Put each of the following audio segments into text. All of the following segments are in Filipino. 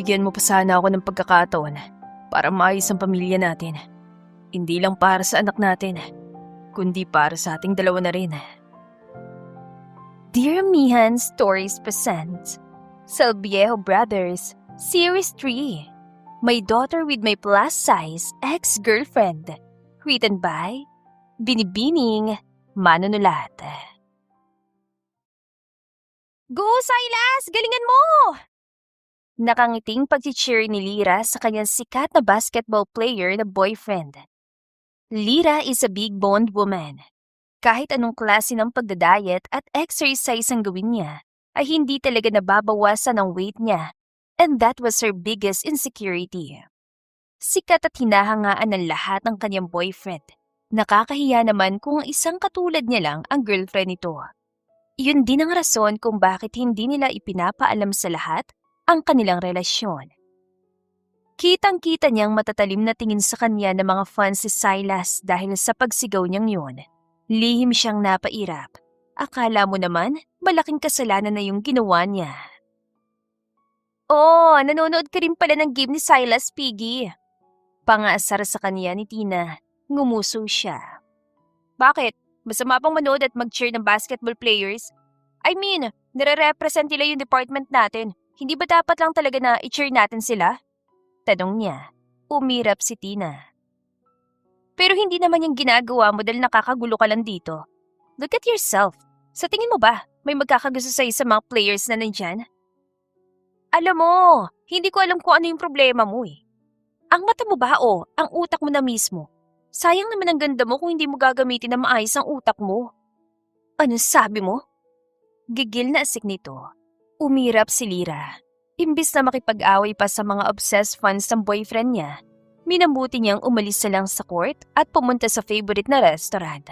bigyan mo pa sana ako ng pagkakataon para maayos ang pamilya natin. Hindi lang para sa anak natin, kundi para sa ating dalawa na rin. Dear Mihan Stories presents Salviejo Brothers Series 3, My Daughter with My Plus Size Ex-Girlfriend. Written by Binibining Manunulat. Go, Silas! Galingan mo! Nakangiting pag-cheer ni Lyra sa kanyang sikat na basketball player na boyfriend. Lyra is a big-boned woman. Kahit anong klase ng pagdadiet at exercise ang gawin niya, ay hindi talaga nababawasan ang weight niya, and that was her biggest insecurity. Sikat at hinahangaan ng lahat ng kanyang boyfriend. Nakakahiya naman kung isang katulad niya lang ang girlfriend nito. Yun din ang rason kung bakit hindi nila ipinapaalam sa lahat ang kanilang relasyon. Kitang-kita niyang matatalim na tingin sa kanya ng mga fans si Silas dahil sa pagsigaw niyang yun. Lihim siyang napairap. Akala mo naman, malaking kasalanan na yung ginawa niya. Oh, nanonood ka rin pala ng game ni Silas, Piggy. Pangaasar sa kanya ni Tina. Ngumuso siya. Bakit? Masama pang manood at mag-cheer ng basketball players? I mean, nire-represent nila yung department natin. Hindi ba dapat lang talaga na i-cheer natin sila? Tanong niya. Umirap si Tina. Pero hindi naman yung ginagawa mo dahil nakakagulo ka lang dito. Look at yourself. Sa tingin mo ba, may magkakagusto sa'yo sa mga players na nandyan? Alam mo, hindi ko alam kung ano yung problema mo eh. Ang mata mo ba o ang utak mo na mismo? Sayang naman ang ganda mo kung hindi mo gagamitin na maayos ang utak mo. Ano sabi mo? Gigil na asik nito. Umirap si Lyra. Imbis na makipag-away pa sa mga obsessed fans ng boyfriend niya, minabuti niyang umalis na lang sa court at pumunta sa favorite na restaurant.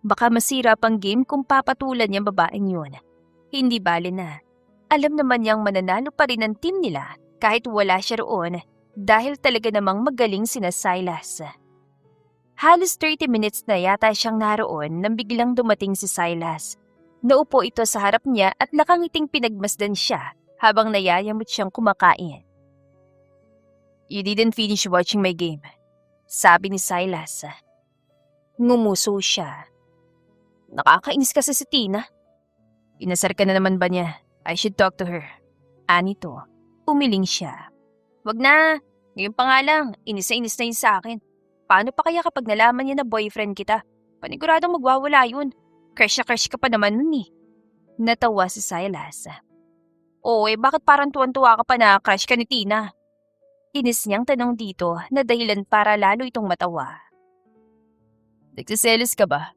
Baka masira pang game kung papatulan niyang babaeng yun. Hindi bale na. Alam naman niyang mananalo pa rin ang team nila kahit wala siya roon dahil talaga namang magaling sina Silas. Halos 30 minutes na yata siyang naroon nang biglang dumating si Silas. Naupo ito sa harap niya at nakangiting pinagmasdan siya habang nayayamot siyang kumakain. You didn't finish watching my game, sabi ni Silas. Ngumuso siya. Nakakainis kasi si Tina. Inasar ka na naman ba niya? I should talk to her. Anito, umiling siya. Wag na, ngayon pa nga lang, inis na yun sa akin. Paano pa kaya kapag nalaman niya na boyfriend kita? Paniguradong magwawala yun. Crush na crush ka pa naman nun eh. Natawa si Silas. Oo bakit parang tuwan-tuwa ka pa na crush ka ni Tina? Inis niyang tanong dito na dahilan para lalo itong matawa. Nagsiselos ka ba?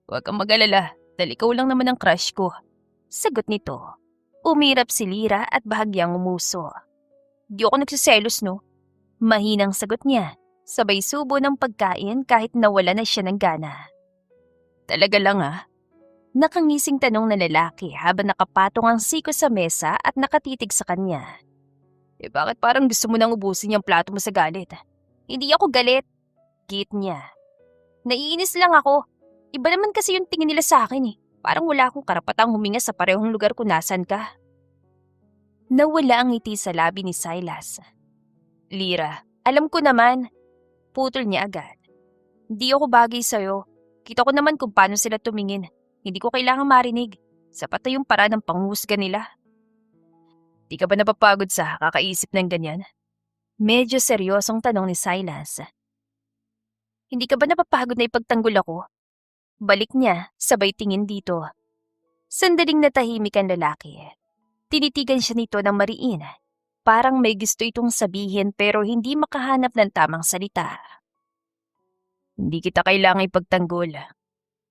Huwag kang mag-alala, dahil ikaw lang naman ang crush ko. Sagot nito. Umirap si Lyra at bahagyang umuso. Di ako nagsiselos no? Mahinang sagot niya. Sabay subo ng pagkain kahit nawala na siya ng gana. Talaga lang ah? Nakangising tanong ng lalaki habang nakapatong ang siko sa mesa at nakatitig sa kanya. Bakit parang gusto mo nang ubusin yung plato mo sa galit? Hindi ako galit. Git niya. Naiinis lang ako. Iba naman kasi yung tingin nila sa akin eh. Parang wala akong karapatang huminga sa parehong lugar kung nasan ka. Nawala ang ngiti sa labi ni Silas. Lyra, alam ko naman. Putol niya agad. Hindi ako bagay sa'yo. Kita ko naman kung paano sila tumingin. Hindi ko kailangang marinig. Sapat na yung paraan ng panghusga nila. Di ka ba napapagod sa kakaisip ng ganyan? Medyo seryosong tanong ni Silas. Hindi ka ba napapagod na ipagtanggol ako? Balik niya, sabay tingin dito. Sandaling natahimik ang lalaki. Tinitigan siya nito ng mariin. Parang may gusto itong sabihin pero hindi makahanap ng tamang salita. Hindi kita kailangang ipagtanggol.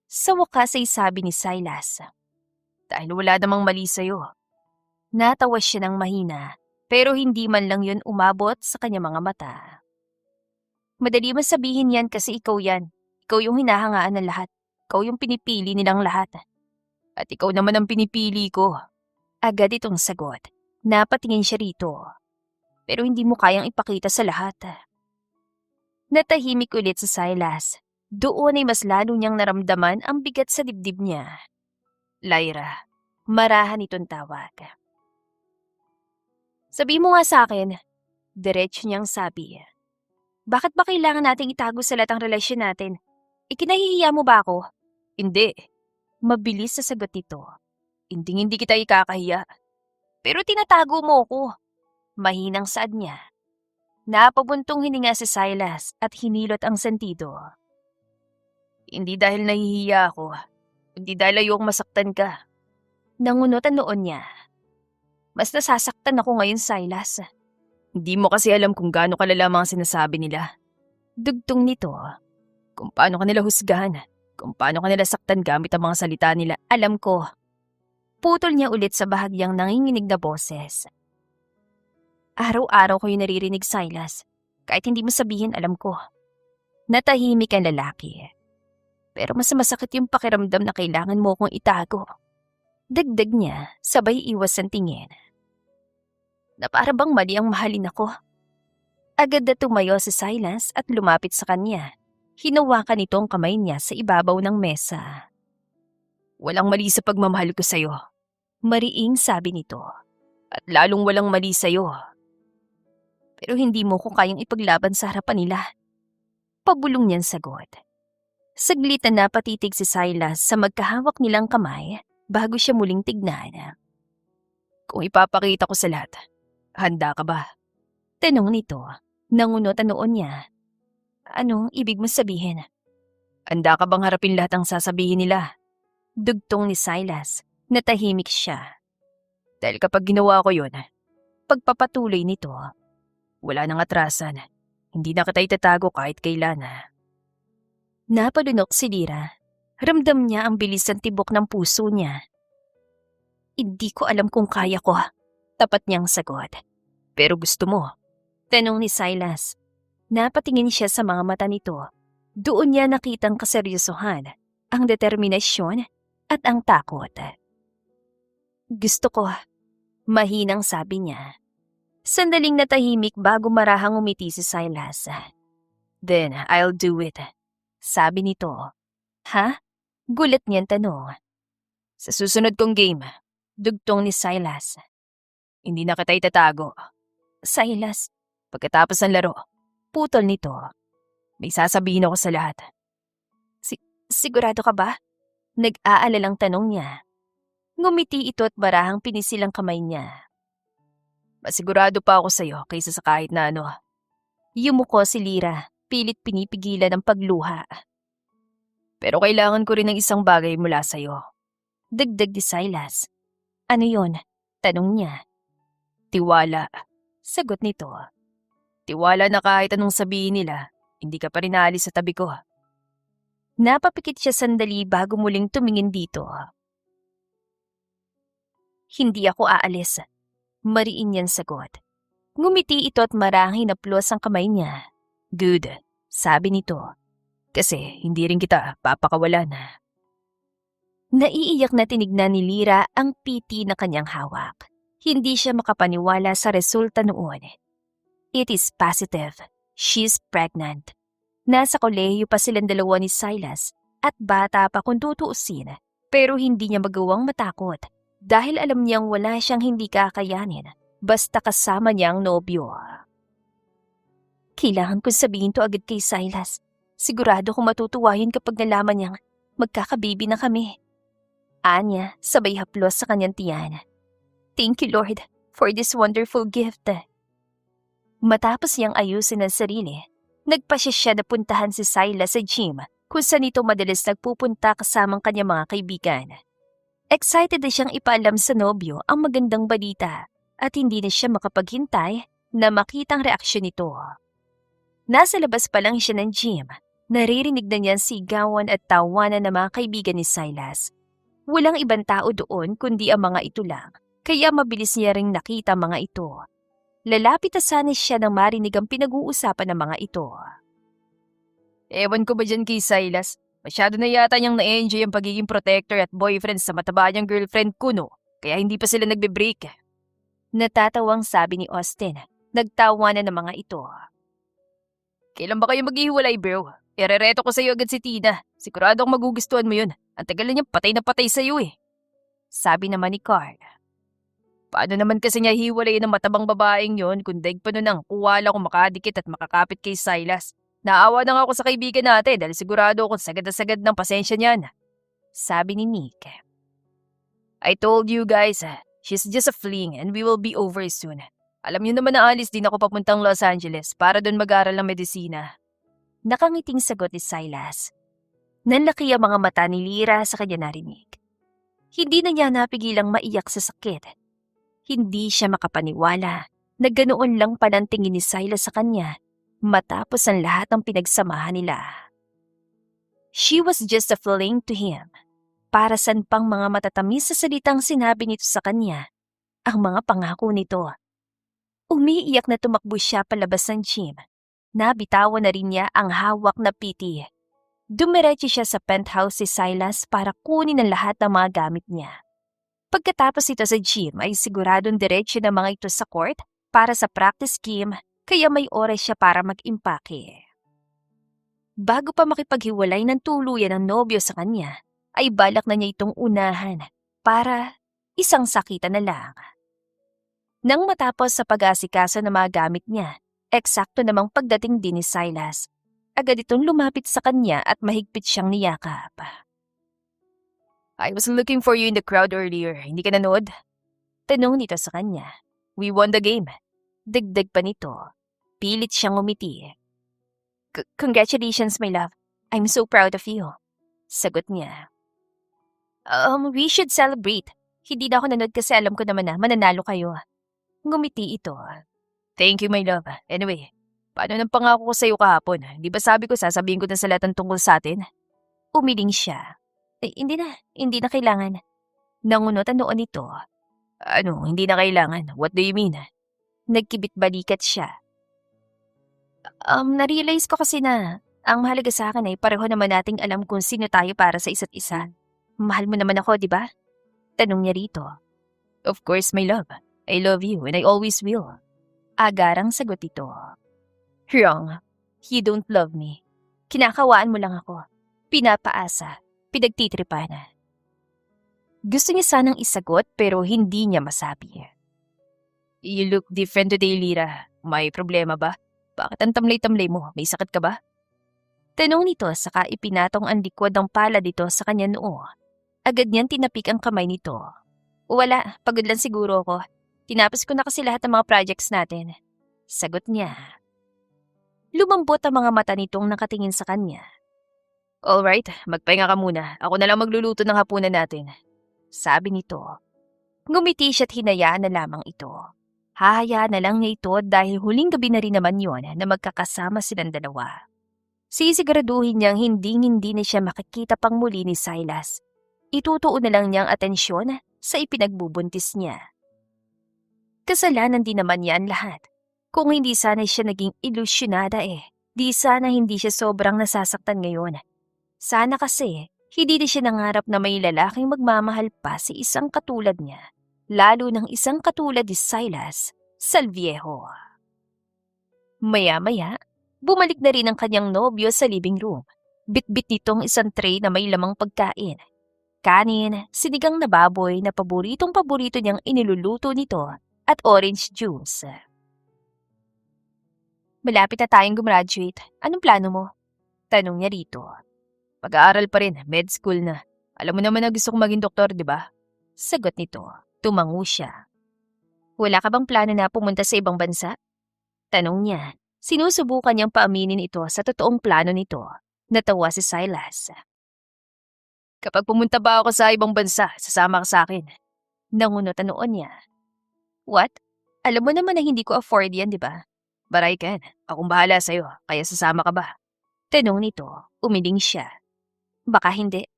Sa wakas ay sabi ni Silas. Dahil wala namang mali sa'yo. Natawa siya ng mahina pero hindi man lang yun umabot sa kanyang mga mata. Madali man sabihin yan kasi ikaw yan. Ikaw yung hinahangaan ng lahat. Ikaw yung pinipili nilang lahat. At ikaw naman ang pinipili ko. Agad itong sagot. Napatingin siya rito. Pero hindi mo kayang ipakita sa lahat. Natahimik ulit si Silas. Doon ay mas lalo niyang naramdaman ang bigat sa dibdib niya. Lyra, marahan itong tawag. Sabi mo nga sa akin, diretso niyang sabi. Bakit ba kailangan nating itago sa lahat ang relasyon natin? Ikinahihiya mo ba ako? Hindi. Mabilis sa sagot nito. Hindi kita ikakahiya. Pero tinatago mo ko. Mahinang saad niya. Napabuntong hininga si Silas at hinilot ang sentido. Hindi dahil nahihiya ako. Hindi dahil ayokong masaktan ka. Nangunot ang noon niya. Mas nasasaktan ako ngayon, Silas. Hindi mo kasi alam kung gaano kalala mga sinasabi nila. Dugtong nito. Kung paano ka nila husgahan. Kung paano ka nila saktan gamit ang mga salita nila. Alam ko. Putol niya ulit sa bahagyang nanginginig na boses. Araw-araw ko yung naririnig, Silas. Kahit hindi mo sabihin, alam ko. Natahimik ang lalaki. Pero mas masakit yung pakiramdam na kailangan mo akong itago. Dagdag niya, sabay iwas ang tingin. Na para bang mali ang mahalin ako. Agad na tumayo si Silas at lumapit sa kanya. Hinawakan nito ang kamay niya sa ibabaw ng mesa. Walang mali sa pagmamahal ko sa'yo. Mariing sabi nito. At lalong walang mali sa'yo. Pero hindi mo ko kayang ipaglaban sa harapan nila. Pabulong niyang sagot. Saglit na napatitig si Silas sa magkahawak nilang kamay bago siya muling tignan. Kung ipapakita ko sa lahat, handa ka ba? Tanong nito, nangunot ang noon niya. Anong ibig mo sabihin? Handa ka bang harapin lahat ang sasabihin nila? Dugtong ni Silas, natahimik siya. Dahil kapag ginawa ko yun, Pagpapatuloy nito, wala nang atrasan. Hindi na kita itatago kahit kailan. napalunok si Lira. Ramdam niya ang bilis ng tibok ng puso niya. Hindi ko alam kung kaya ko, tapat niyang sagot. Pero gusto mo. Tanong ni Silas. Napatingin siya sa mga mata nito. Doon niya nakitang kaseryosohan, ang determinasyon at ang takot. Gusto ko, mahinang sabi niya. Sandaling natahimik bago marahang umiti si Silas. Then, I'll do it. Sabi nito. Ha? Gulat niyang tanong. Sa susunod kong game, Dugtong ni Silas. hindi na kita itatago. Silas, Pagkatapos ng laro, putol nito. may sasabihin ako sa lahat. Sigurado ka ba? Nag-aalalang tanong niya. Ngumiti ito at barahang pinisil ang kamay niya. Masigurado pa ako sa'yo kaysa sa kahit na ano. Yumuko si Lira, pilit pinipigilan ang pagluha. Pero kailangan ko rin ng isang bagay mula sa'yo. Dagdag ni Silas. Ano yon? Tanong niya. Tiwala. Sagot nito. Tiwala na kahit anong sabihin nila, hindi ka pa rin aalis sa tabi ko. Napapikit siya sandali bago muling tumingin dito. Hindi ako aalis. Mariin niyang sagot. Ngumiti ito at marahang hinaplos ang kamay niya. Good, Sabi nito. kasi hindi rin kita papakawalan. Naiiyak na tinignan ni Lira ang PT na kanyang hawak. Hindi siya makapaniwala sa resulta noon. It is positive. She's pregnant. Nasa kolehiyo pa silang dalawa ni Silas at bata pa kung tutuusin. Pero hindi niya magawang matakot dahil alam niyang wala siyang hindi kakayanin basta kasama niya ang nobyo. Kailangan kong sabihin to agad kay Silas. Sigurado kong matutuwa yun kapag nalaman niyang magkakababy na kami. Anya, sabay haplos sa kanyang tiyan. Thank you, Lord, for this wonderful gift. Matapos niyang ayusin ang sarili, nagpasya siya na puntahan si Silas sa gym kung saan ito madalas nagpupunta kasamang kanyang mga kaibigan. Excited na siyang ipaalam sa nobyo ang magandang balita at hindi na siya makapaghintay na makitang reaksyon nito. Nasa labas pa lang siya ng gym, naririnig na niya ang sigawan at tawanan ng mga kaibigan ni Silas. Walang ibang tao doon kundi ang mga ito lang, kaya mabilis niya ring nakita mga ito. Lalapit na sana siya nang marinig ang pinag-uusapan ng mga ito. Ewan ko ba dyan kay Silas? Masyado na yata niyang na-enjoy ang pagiging protector at boyfriend sa mataba niyang girlfriend Kuno, kaya hindi pa sila nagbe-break. Natatawang sabi ni Austin, nagtawanan ng mga ito. Kailan ba kayo maghihiwalay, bro? Irereto ko sa'yo agad si Tina. Siguradong magugustuhan mo yun. Ang tagal na niyang patay na patay sa'yo eh. Sabi naman ni Carl. Paano naman kasi niya hiwalayin ng matabang babaeng yon kung daig pa nun ang kuwala kung makadikit at makakapit kay Silas. Naawa na nga ako sa kaibigan natin dahil sigurado akong sagad na sagad ng pasensya niyan. Sabi ni Nick. I told you guys, she's just a fling and we will be over soon. Alam niyo naman na alis din ako papuntang Los Angeles para doon mag-aral ng medisina. Nakangiting sagot ni Silas. Nanlaki ang mga mata ni Lyra sa kanya narinig. Hindi na niya napigilang maiyak sa sakit. Hindi siya makapaniwala na ganoon lang pala ang tingin ni Silas sa kanya matapos ang lahat ng pinagsamahan nila. She was just a fling to him. Para saan pang mga matatamis sa salitang sinabi nito sa kanya, ang mga pangako nito. Umiiyak na tumakbo siya palabas ng gym. Nabitawan na rin niya ang hawak na PT. Dumiretso siya sa penthouse si Silas para kunin ang lahat ng mga gamit niya. Pagkatapos ito sa gym ay siguradong diretso na mga ito sa court para sa practice game kaya may oras siya para mag-impake. Bago pa makipaghiwalay ng tuluyan ng nobyo sa kanya, ay balak na niya itong unahan para isang sakitan na lang. Nang matapos sa pag-asikaso ng mga gamit niya, eksakto namang pagdating din ni Silas. Agad itong lumapit sa kanya at mahigpit siyang niyakap. I was looking for you in the crowd earlier. Hindi ka nanood? Tanong nito sa kanya. We won the game. Dagdag pa nito. Pilit siyang umiti. Congratulations, my love. I'm so proud of you. Sagot niya. We should celebrate. Hindi na ako nanood kasi alam ko naman na mananalo kayo. Ngumiti ito. Thank you, my love. Anyway, paano nang pangako ko sa'yo kahapon? Di ba sabi ko sasabihin ko na sa lahat ng tungkol sa atin? Umiling siya. Hindi na kailangan. Nangunot ang noon nito. Ano, hindi na kailangan? What do you mean? Nagkibit balikat siya. Na-realize ko kasi na ang mahalaga sa akin ay pareho naman nating alam kung sino tayo para sa isa't isa. Mahal mo naman ako, di ba? Tanong niya rito. Of course, my love. I love you and I always will. Agarang sagot ito. Wrong. You don't love me. Kinakawaan mo lang ako. Pinapaasa. Pinagtitripan. Gusto niya sanang isagot pero hindi niya masabi. You look different today, Lyra. May problema ba? Bakit ang tamlay-tamlay mo? May sakit ka ba? Tanong nito saka ipinatong ang likod ng pala dito sa kanya noo. Agad niyang tinapik ang kamay nito. Wala, pagod lang siguro ako. Tinapos ko na kasi lahat ng mga projects natin. Sagot niya. Lumambot ang mga mata nitong nakatingin sa kanya. Alright, magpahinga ka muna. Ako na lang magluluto ng hapunan natin. Sabi nito. Ngumiti siya't hinayaan na lamang ito. Hahayaan na lang niya ito dahil huling gabi na rin naman yon na magkakasama silang dalawa. Sisiguraduhin niyang hindi na siya makikita pang muli ni Silas. Itutuon na lang niyang atensyon sa ipinagbubuntis niya. Kasalanan din naman niya ang lahat. Kung hindi sana siya naging ilusyonada di sana hindi siya sobrang nasasaktan ngayon. Sana kasi, hindi na siya nangarap na may lalaking magmamahal pa si isang katulad niya. Lalo ng isang katulad ni Silas Salviejo. Maya-maya, bumalik na rin ang kanyang nobyo sa living room. Bit-bit nitong isang tray na may lamang pagkain. Kanin, sinigang na baboy na paboritong-paborito niyang iniluluto nito at orange juice. Malapit na tayong gumraduate. Anong plano mo? Tanong niya rito. Pag-aaral pa rin, med school na. Alam mo naman na gusto kong maging doktor, di ba? Sagot nito. Tumango siya. Wala ka bang plano na pumunta sa ibang bansa? Tanong niya. Sinusubukan niyang paaminin ito sa totoong plano nito. Natawa si Silas. Kapag pumunta ba ako sa ibang bansa, sasama ka sa akin. Nangunot ang noon niya. What? Alam mo naman na hindi ko afford yan, di ba? But I can. Akong bahala sa'yo, kaya sasama ka ba? Tanong nito. Umiling siya. Baka hindi.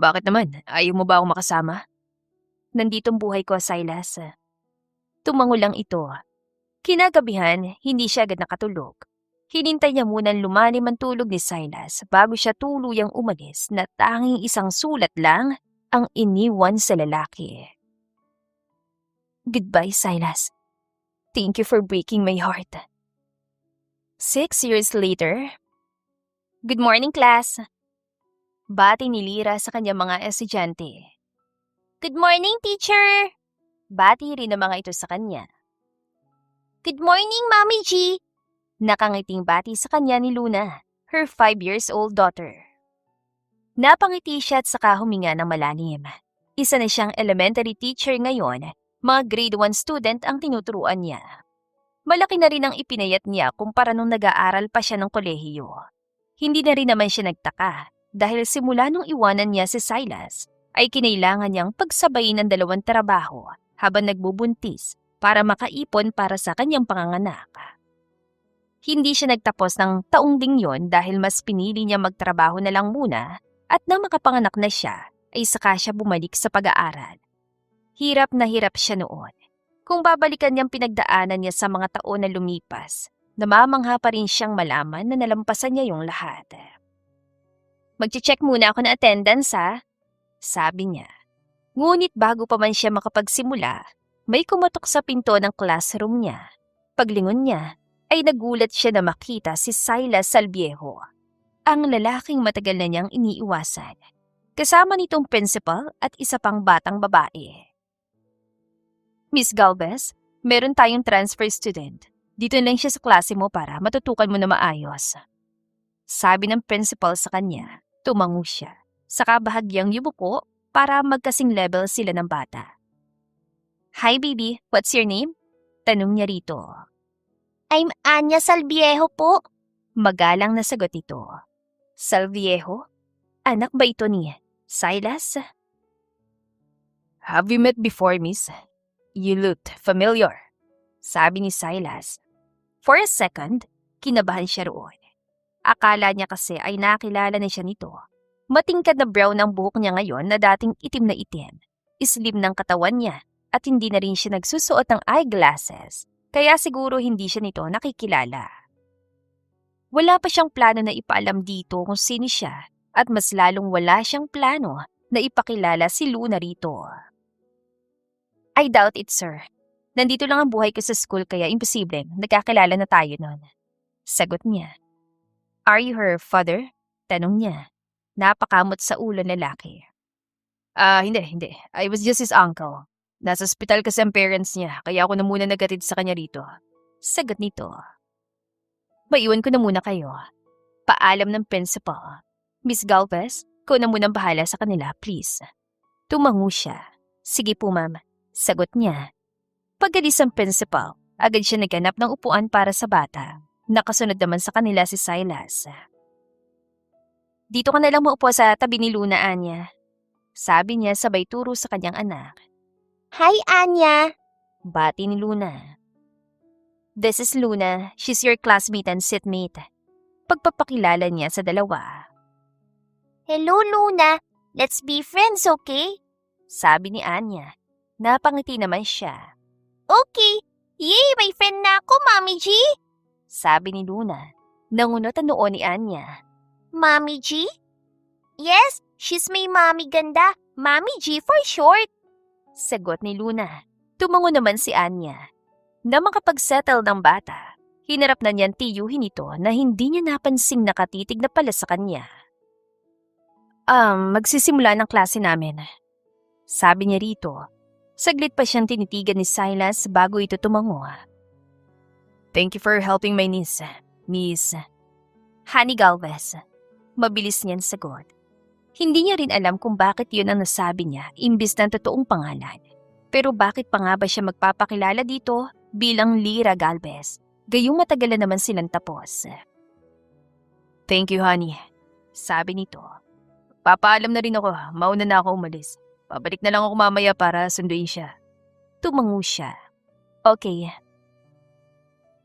Bakit naman? Ayaw mo ba akong makasama? Nanditong buhay ko, Silas. Tumango lang ito. Kinagabihan, hindi siya agad nakatulog. Hinintay niya munang lumalim ang tulog ni Silas bago siya tuluyang umalis na tanging isang sulat lang ang iniwan sa lalaki. Goodbye, Silas. Thank you for breaking my heart. 6 years later. Good morning, class. Bati ni Lyra sa kanyang mga estudyante. Good morning, teacher! Bati rin ng mga ito sa kanya. Good morning, Mommy G! Nakangiting bati sa kanya ni Luna, her 5 years old daughter. Napangiti siya at saka huminga ng malalim. Isa na siyang elementary teacher ngayon, mga grade 1 student ang tinuturuan niya. Malaki na rin ang ipinayat niya kumpara nung nag-aaral pa siya ng kolehiyo. Hindi na rin naman siya nagtaka dahil simula nung iwanan niya si Silas, ay kinailangan niyang pagsabayin ng 2 trabaho habang nagbubuntis para makaipon para sa kanyang panganganak. Hindi siya nagtapos ng taong ding yon dahil mas pinili niya magtrabaho na lang muna at nang makapanganak na siya ay saka siya bumalik sa pag-aaral. Hirap na hirap siya noon. Kung babalikan niyang pinagdaanan niya sa mga taon na lumipas, namamangha pa rin siyang malaman na nalampasan niya yung lahat. Magche-check muna ako ng attendance ha, sabi niya. Ngunit bago pa man siya makapagsimula, may kumatok sa pinto ng classroom niya. Paglingon niya, ay nagulat siya na makita si Silas Salviejo, ang lalaking matagal na niyang iniiwasan. Kasama nitong principal at isa pang batang babae. Miss Galvez, meron tayong transfer student. Dito lang siya sa klase mo para matutukan mo na maayos. Sabi ng principal sa kanya, tumango siya. Saka bahagyang yumuko para magkasing level sila ng bata. Hi baby, what's your name? Tanong niya rito. I'm Anya Salviejo po. Magalang na sagot ito. Salviejo? Anak ba ito ni Silas? Have we met before, miss? You looked familiar, sabi ni Silas. For a second, kinabahan siya roon. Akala niya kasi ay nakilala na siya nito. Matingkad na brown ang buhok niya ngayon na dating itim na itim. Slim ng katawan niya at hindi na rin siya nagsusuot ng eyeglasses. Kaya siguro hindi siya nito nakikilala. Wala pa siyang plano na ipaalam dito kung sino siya at mas lalong wala siyang plano na ipakilala si Luna rito. I doubt it, sir. Nandito lang ang buhay ko sa school kaya imposible nagkakilala na tayo nun. Sagot niya. Are you her father? Tanong niya. Napakamot sa ulo ng lalaki. Hindi. I was just his uncle. Nasa ospital kasi ang parents niya kaya ako na muna nagatid sa kanya rito. Sagot nito. Maiwan ko na muna kayo. Paalam ng principal. Miss Galvez, ikaw na munang bahala sa kanila, please. Tumango siya. Sige po, ma'am. Sagot niya. Pagalis ang principal, agad siya naghanap ng upuan para sa bata. Nakasunod naman sa kanila si Silas. Dito ka na lang maupo sa tabi ni Luna, Anya. Sabi niya sabay turo sa kanyang anak. Hi, Anya! Bati ni Luna. This is Luna. She's your classmate and seatmate. Pagpapakilala niya sa dalawa. Hello, Luna. Let's be friends, okay? Sabi ni Anya. Napangiti naman siya. Okay. Yay, may friend na ako, Mommy G! Sabi ni Luna. Nangunot ang noo ni Anya. Mommy G? Yes, she's my mommy ganda. Mommy G for short. Sagot ni Luna. Tumango naman si Anya. Na makapagsettle ng bata, hinarap na niyang tiyuhin ito na hindi niya napansing nakatitig na pala sa kanya. Magsisimula ng klase namin. Sabi niya rito. Saglit pa siyang tinitigan ni Silas bago ito tumango. Thank you for helping my niece, Miss Honey Galvez. Mabilis niyang sagot. Hindi niya rin alam kung bakit yun ang nasabi niya imbis ng totoong pangalan. Pero bakit pa nga ba siya magpapakilala dito bilang Lyra Galvez? Gayong matagal na naman silang tapos. Thank you, honey. Sabi nito. Papaalam na rin ako, mauna na ako umalis. Pabalik na lang ako mamaya para sunduin siya. Tumango siya. Okay.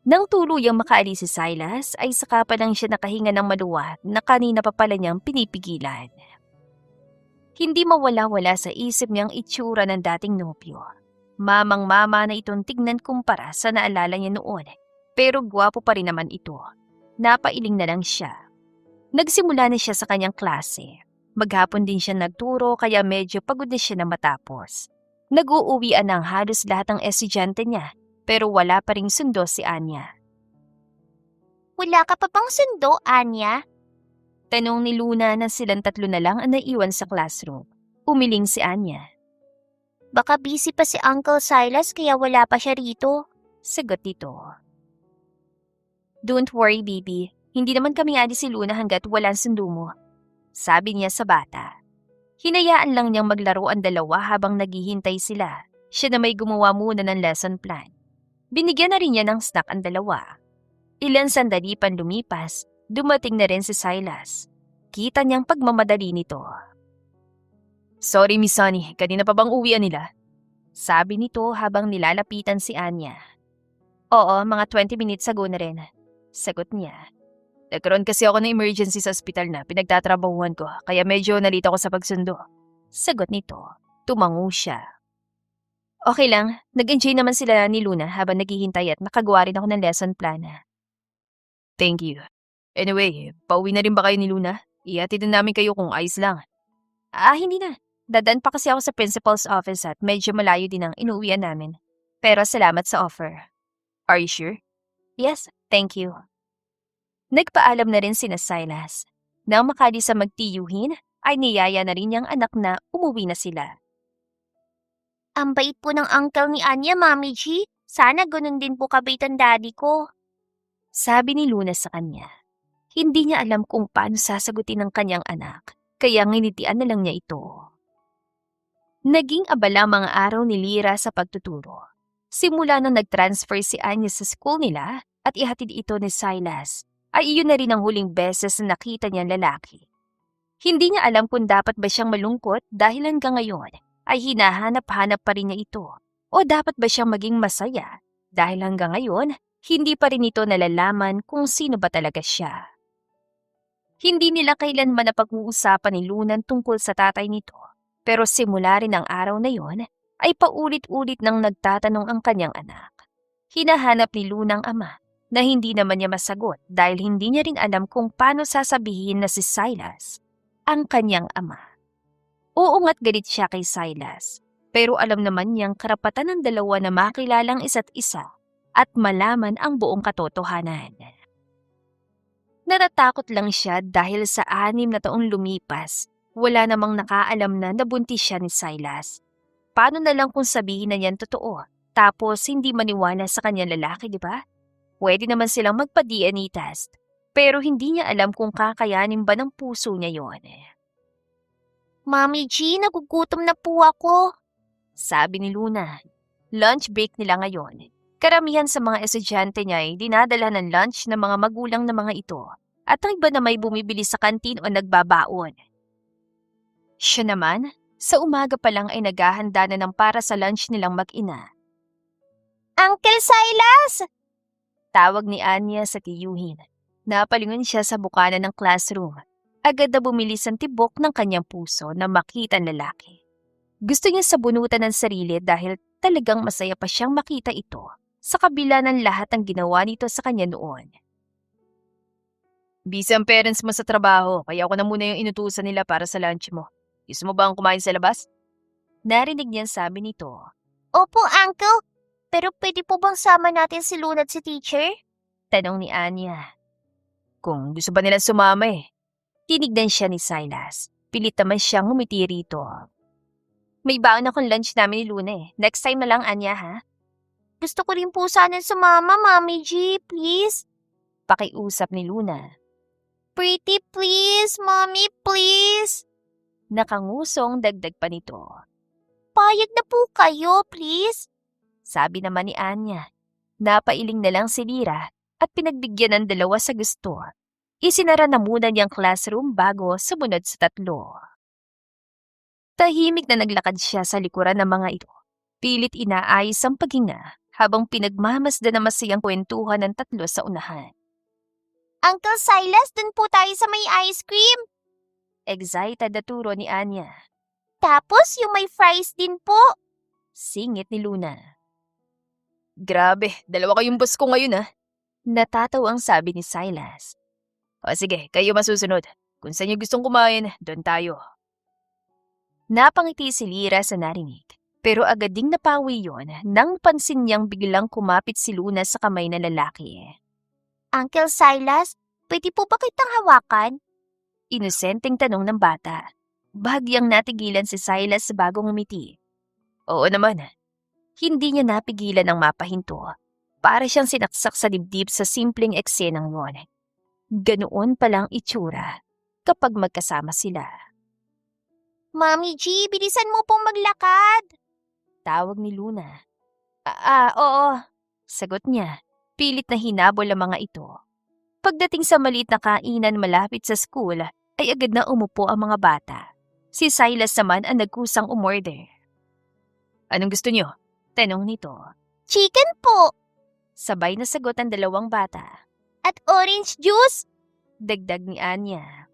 Nang tuluyang makaalis si Silas, ay saka pa lang siya nakahinga ng maluwat na kanina pa pala niyang pinipigilan. Hindi mawala-wala sa isip niyang itsura ng dating nobyo. Mamang-mama na itong tignan kumpara sa naalala niya noon. Pero gwapo pa rin naman ito. Napailing na lang siya. Nagsimula na siya sa kanyang klase. Maghapon din siya nagturo kaya medyo pagod na siya na matapos. Nag-uuwian ng halos lahat ng estudyante niya pero wala pa ring sundo si Anya. Wala ka pa bang sundo, Anya? Tanong ni Luna na silang tatlo na lang ang naiwan sa classroom. Umiling si Anya. Baka busy pa si Uncle Silas kaya wala pa siya rito. Sagot nito. Don't worry, baby. Hindi naman kami alis si Luna hanggat walang sundo mo. Sabi niya sa bata. Hinayaan lang niyang maglaro ang dalawa habang naghihintay sila. Siya na may gumawa muna ng lesson plan. Binigyan na rin niya ng snack ang dalawa. Ilang sandali pan lumipas, dumating na rin si Silas. Kita niyang pagmamadali nito. Sorry, Miss Sunny. Kanina pa bang uwian nila? Sabi nito habang nilalapitan si Anya. Oo, mga 20 minutes ago na rin. Sagot niya. Nagkaroon kasi ako ng emergency sa ospital na pinagtatrabahuan ko, kaya medyo nalito ako sa pagsundo. Sagot nito. Tumango siya. Okay lang, nag-enjoy naman sila ni Luna habang naghihintay at nakagawa rin ako ng lesson plan. Thank you. Anyway, pauwi na rin ba kayo ni Luna? Ihatid na namin kayo kung ayos lang. Hindi na. Dadaan pa kasi ako sa principal's office at medyo malayo din ang inuwian namin. Pero salamat sa offer. Are you sure? Yes, thank you. Nagpaalam na rin sina Silas. Nang makali sa magtiyuhin, ay niyaya na rin niyang anak na umuwi na sila. Ang bait po ng uncle ni Anya, Mami G. Sana ganun din po kabait ang daddy ko. Sabi ni Luna sa kanya. Hindi niya alam kung paano sasagutin ng kanyang anak, kaya nginitian na lang niya ito. Naging abala mga araw ni Lyra sa pagtuturo. Simula nang nag-transfer si Anya sa school nila at ihatid ito ni Silas, ay iyon na rin ang huling beses na nakita niyang lalaki. Hindi niya alam kung dapat ba siyang malungkot dahil hanggang ngayon ay hinahanap-hanap pa rin niya ito o dapat ba siyang maging masaya dahil hanggang ngayon hindi pa rin ito nalalaman kung sino ba talaga siya. Hindi nila kailanman napag-uusapan ni Luna tungkol sa tatay nito, pero simula rin ang araw na yon ay paulit-ulit nang nagtatanong ang kanyang anak. Hinahanap ni Luna ang ama na hindi naman niya masagot dahil hindi niya rin alam kung paano sasabihin na si Silas ang kanyang ama. Oo nga't galit siya kay Silas, pero alam naman niyang karapatan ng dalawa na makilalang isa't isa at malaman ang buong katotohanan. Natatakot lang siya dahil sa 6 na taong lumipas, wala namang nakaalam na nabuntis siya ni Silas. Paano na lang kung sabihin na niyan totoo, tapos hindi maniwala sa kanyang lalaki, di ba? Pwede naman silang magpa-DNA test, pero hindi niya alam kung kakayanin ba ng puso niya yon. Mami G, nagugutom na po ako. Sabi ni Luna. Lunch break nila ngayon. Karamihan sa mga estudyante niya ay dinadala ng lunch ng mga magulang na mga ito at ang iba na may bumibili sa kantin o nagbabaon. Siya naman, sa umaga pa lang ay naghahanda na ng para sa lunch nilang mag-ina. Uncle Silas! Tawag ni Anya sa tiyuhin. Napalingon siya sa bukana ng classroom. Agad na bumilis ang tibok ng kanyang puso na makita ang lalaki. Gusto niya sabunutan ng sarili dahil talagang masaya pa siyang makita ito sa kabila ng lahat ng ginawa nito sa kanya noon. Busy ang parents mo sa trabaho, kaya ako na muna yung inutusan nila para sa lunch mo. Gusto mo ba ang kumain sa labas? Narinig niya sabi nito. Opo, Uncle. Pero pwede po bang sama natin si Luna at si teacher? Tanong ni Anya. Kung gusto ba nilang sumama eh. Tinignan siya ni Silas. Pilit naman siyang ngumiti rito. May baon akong lunch namin ni Luna eh. Next time na lang, Anya, ha? Gusto ko rin po sana sumama, Mami G, please. Pakiusap ni Luna. Pretty please, Mommy please. Nakangusong dagdag pa nito. Payag na po kayo, please. Sabi naman ni Anya. Napailing na lang si Lyra at pinagbigyan ng dalawa sa gusto. Isinara na muna niyang classroom bago sumunod sa 3. Tahimik na naglakad siya sa likuran ng mga ito. Pilit inaayos ang paghinga habang pinagmamasdan na masayang kwentuhan ng 3 sa unahan. Uncle Silas, dun po tayo sa may ice cream. Excited na turo ni Anya. Tapos yung may fries din po. Singit ni Luna. Grabe, dalawa kayong boss ko ngayon ah. Natatawa ang sabi ni Silas. O sige, kayo masusunod. Kung saan niyo gustong kumain, doon tayo. Napangiti si Lyra sa narinig. Pero agad ding napawi yon nang pansin niyang biglang kumapit si Luna sa kamay ng lalaki. Uncle Silas, pwede po ba kitang hawakan? Inosenteng tanong ng bata. Bahagyang natigilan si Silas bago ngumiti. Oo naman. Hindi niya napigilan ang mapahinto. Para siyang sinaksak sa dibdib sa simpleng eksenang yun. Ganoon palang itsura kapag magkasama sila. Mami G, bilisan mo pong maglakad! Tawag ni Luna. Oo. Sagot niya. Pilit na hinabol ang mga ito. Pagdating sa maliit na kainan malapit sa school, ay agad na umupo ang mga bata. Si Silas naman ang nagkusang umorder. Anong gusto niyo? Tanong nito. Chicken po! Sabay na sagot ang dalawang bata. At orange juice? Dagdag ni Anya.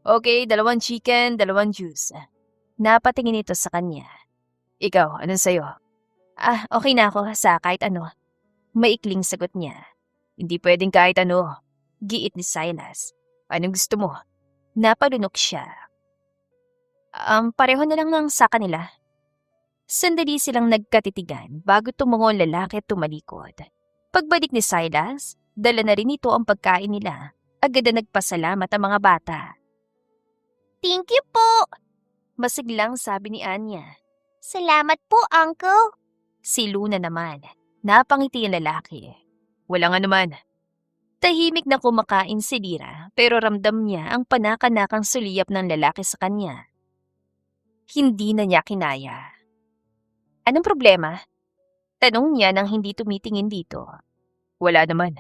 Okay, 2 chicken, 2 juice. Napatingin ito sa kanya. Ikaw, anong sayo? Okay na ako sa kahit ano. Maikling sagot niya. Hindi pwedeng kahit ano. Giit ni Silas. Anong gusto mo? Napalunok siya. Pareho na lang ng sa kanila. Sandali silang nagkatitigan bago tumungo ang lalaki at tumalikod. Pagbalik ni Silas, dala na rin ito ang pagkain nila. Agad na nagpasalamat ang mga bata. Thank you po! Masiglang sabi ni Anya. Salamat po, Uncle! Si Luna naman. Napangiti ang lalaki. Walang anuman. Tahimik na kumakain si Lira pero ramdam niya ang panakanakang suliyap ng lalaki sa kanya. Hindi na niya kinaya. Anong problema? Tanong niya nang hindi tumitingin dito. Wala naman.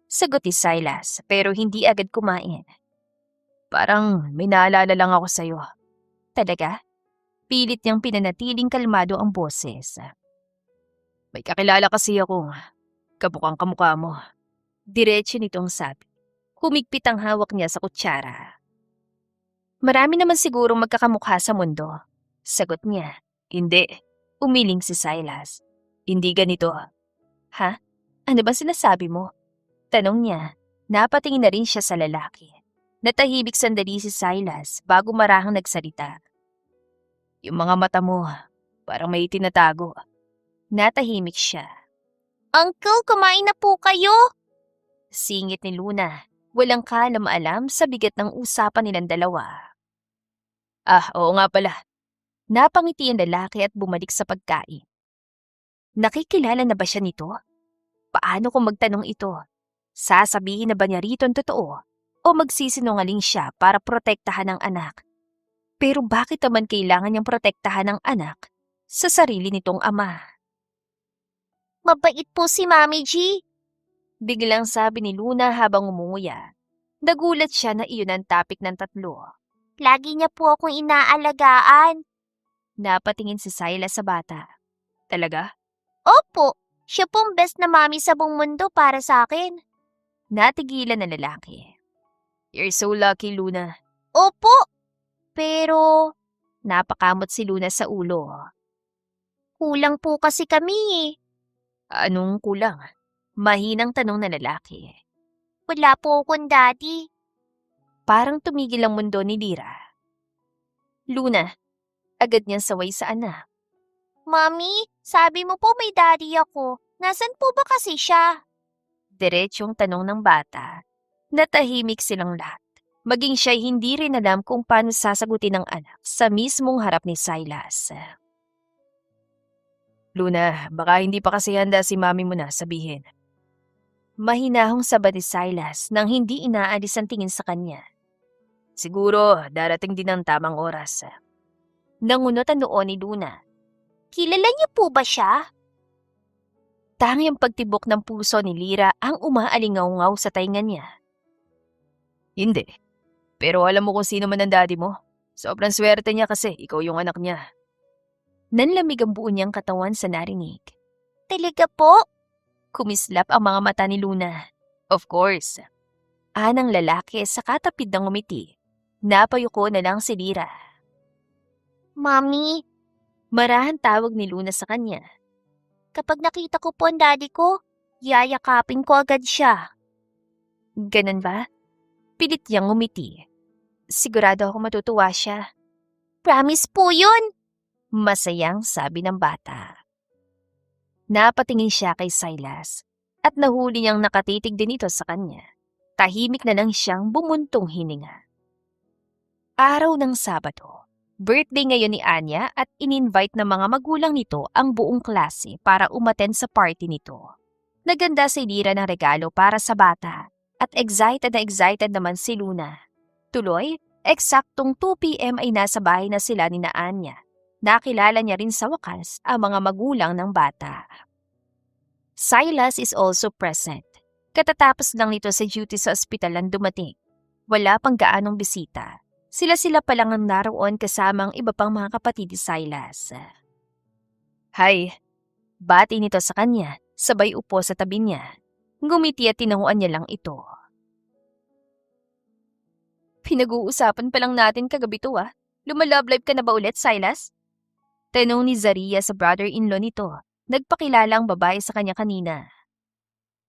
Sagot ni Silas pero hindi agad kumain. Parang may naalala lang ako sa'yo. Talaga? Pilit niyang pinanatiling kalmado ang boses. May kakilala kasi akong kabukang kamukha mo. Diretso nitong sabi. Humigpit ang hawak niya sa kutsara. Marami naman sigurong magkakamukha sa mundo. Sagot niya. Hindi. Umiling si Silas. Hindi ganito. Ha? Ano ba sinasabi mo? Tanong niya. Napatingin na rin siya sa lalaki. Natahimik sandali si Silas bago marahang nagsalita. Yung mga mata mo, parang may tinatago. Natahimik siya. Uncle, kumain na po kayo! Singit ni Luna. Walang kaalam-alam sa bigat ng usapan nilang dalawa. Oo nga pala. Napangiti ang lalaki at bumalik sa pagkain. Nakikilala na ba siya nito? Paano kung magtanong ito? Sasabihin na ba niya rito ang totoo? O magsisinungaling siya para protektahan ang anak? Pero bakit naman kailangan niyang protektahan ang anak sa sarili nitong ama? Mabait po si Mami G. Biglang sabi ni Luna habang umunguya. Nagulat siya na iyon ang topic ng tatlo. Lagi niya po akong inaalagaan. Napatingin si Silas sa bata. Talaga? Opo, siya pong best na mami sa buong mundo para sa akin. Natigilan ng lalaki. You're so lucky, Luna. Opo, pero napakamot si Luna sa ulo. Kulang po kasi kami eh. Anong kulang? Mahinang tanong ng lalaki. Wala po akong daddy. Parang tumigil ang mundo ni Lira. Luna, agad niyang saway sa anak. Mami, sabi mo po may daddy ako. Nasaan po ba kasi siya? Diretsyong tanong ng bata. Natahimik silang lahat. Maging siya'y hindi rin alam kung paano sasagutin ng anak sa mismong harap ni Silas. Luna, baka hindi pa kasi handa si mami mo na sabihin. Mahinahong sabat ni Silas nang hindi inaalis ang tingin sa kanya. Siguro, darating din ang tamang oras. Nangunot ang noo ni Luna. Kilala niyo po ba siya? Tangi ang pagtibok ng puso ni Lira ang umaalingaw-ngaw sa tainga niya. Hindi. Pero alam mo kung sino man ang daddy mo. Sobrang swerte niya kasi ikaw yung anak niya. Nanlamig ang buo niyang katawan sa narinig. Talaga po? Kumislap ang mga mata ni Luna. Of course. Anang lalaki sa katapid ng umiti. Napayuko na lang si Lira. Mami, marahan tawag ni Luna sa kanya. Kapag nakita ko po ang daddy ko, yayakapin ko agad siya. Ganun ba? Pilit niyang umiti. Sigurado ako matutuwa siya. Promise po yun! Masayang sabi ng bata. Napatingin siya kay Silas at nahuli niyang nakatitig din ito sa kanya. Tahimik na lang siyang bumuntong hininga. Araw ng Sabado, Birthday ngayon ni Anya at in-invite ng mga magulang nito ang buong klase para umattend sa party nito. Naganda si Lira ng regalo para sa bata at excited na excited naman si Luna. Tuloy, eksaktong 2 p.m. ay nasa bahay na sila ni Anya. Nakilala niya rin sa wakas ang mga magulang ng bata. Silas is also present. Katatapos lang nito sa duty sa ospital ang dumating. Wala pang gaanong bisita. Sila-sila pa lang ang naroon kasama ang iba pang mga kapatid ni Silas. Hi. Bati nito sa kanya, sabay upo sa tabi niya. Ngumiti at tinahuan niya lang ito. Pinag-uusapan pa lang natin kagabi to ah. Lumalove life ka na ba ulit, Silas? Tanong ni Zaria sa brother-in-law nito. Nagpakilala ang babae sa kanya kanina.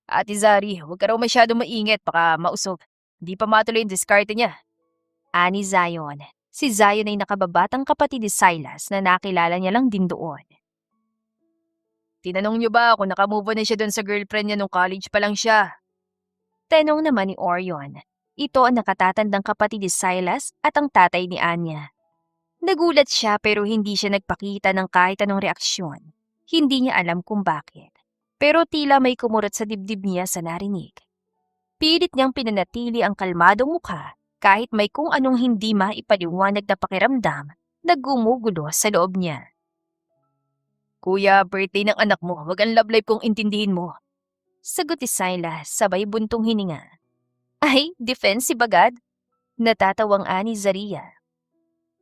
Ate Zari, huwag ka raw masyadong maingat, baka mausog. Di pa matuloy yung diskarte niya. Ani Zion. Si Zion ay nakababatang kapatid ni Silas na nakilala niya lang din doon. Tinanong niyo ba kung nakamove on na siya doon sa girlfriend niya nung college pa lang siya? Tanong naman ni Orion. Ito ang nakatatandang kapatid ni Silas at ang tatay ni Anya. Nagulat siya pero hindi siya nagpakita ng kahit anong reaksyon. Hindi niya alam kung bakit. Pero tila may kumurot sa dibdib niya sa narinig. Pilit niyang pinanatili ang kalmadong mukha kahit may kung anong hindi maipaliwanag na pakiramdam na gumugulo sa loob niya. Kuya, birthday ng anak mo, wag ang love life kong intindihin mo. Sagot ni Silas, sabay buntong hininga. Ay, defensive agad? Natatawang ani Zaria.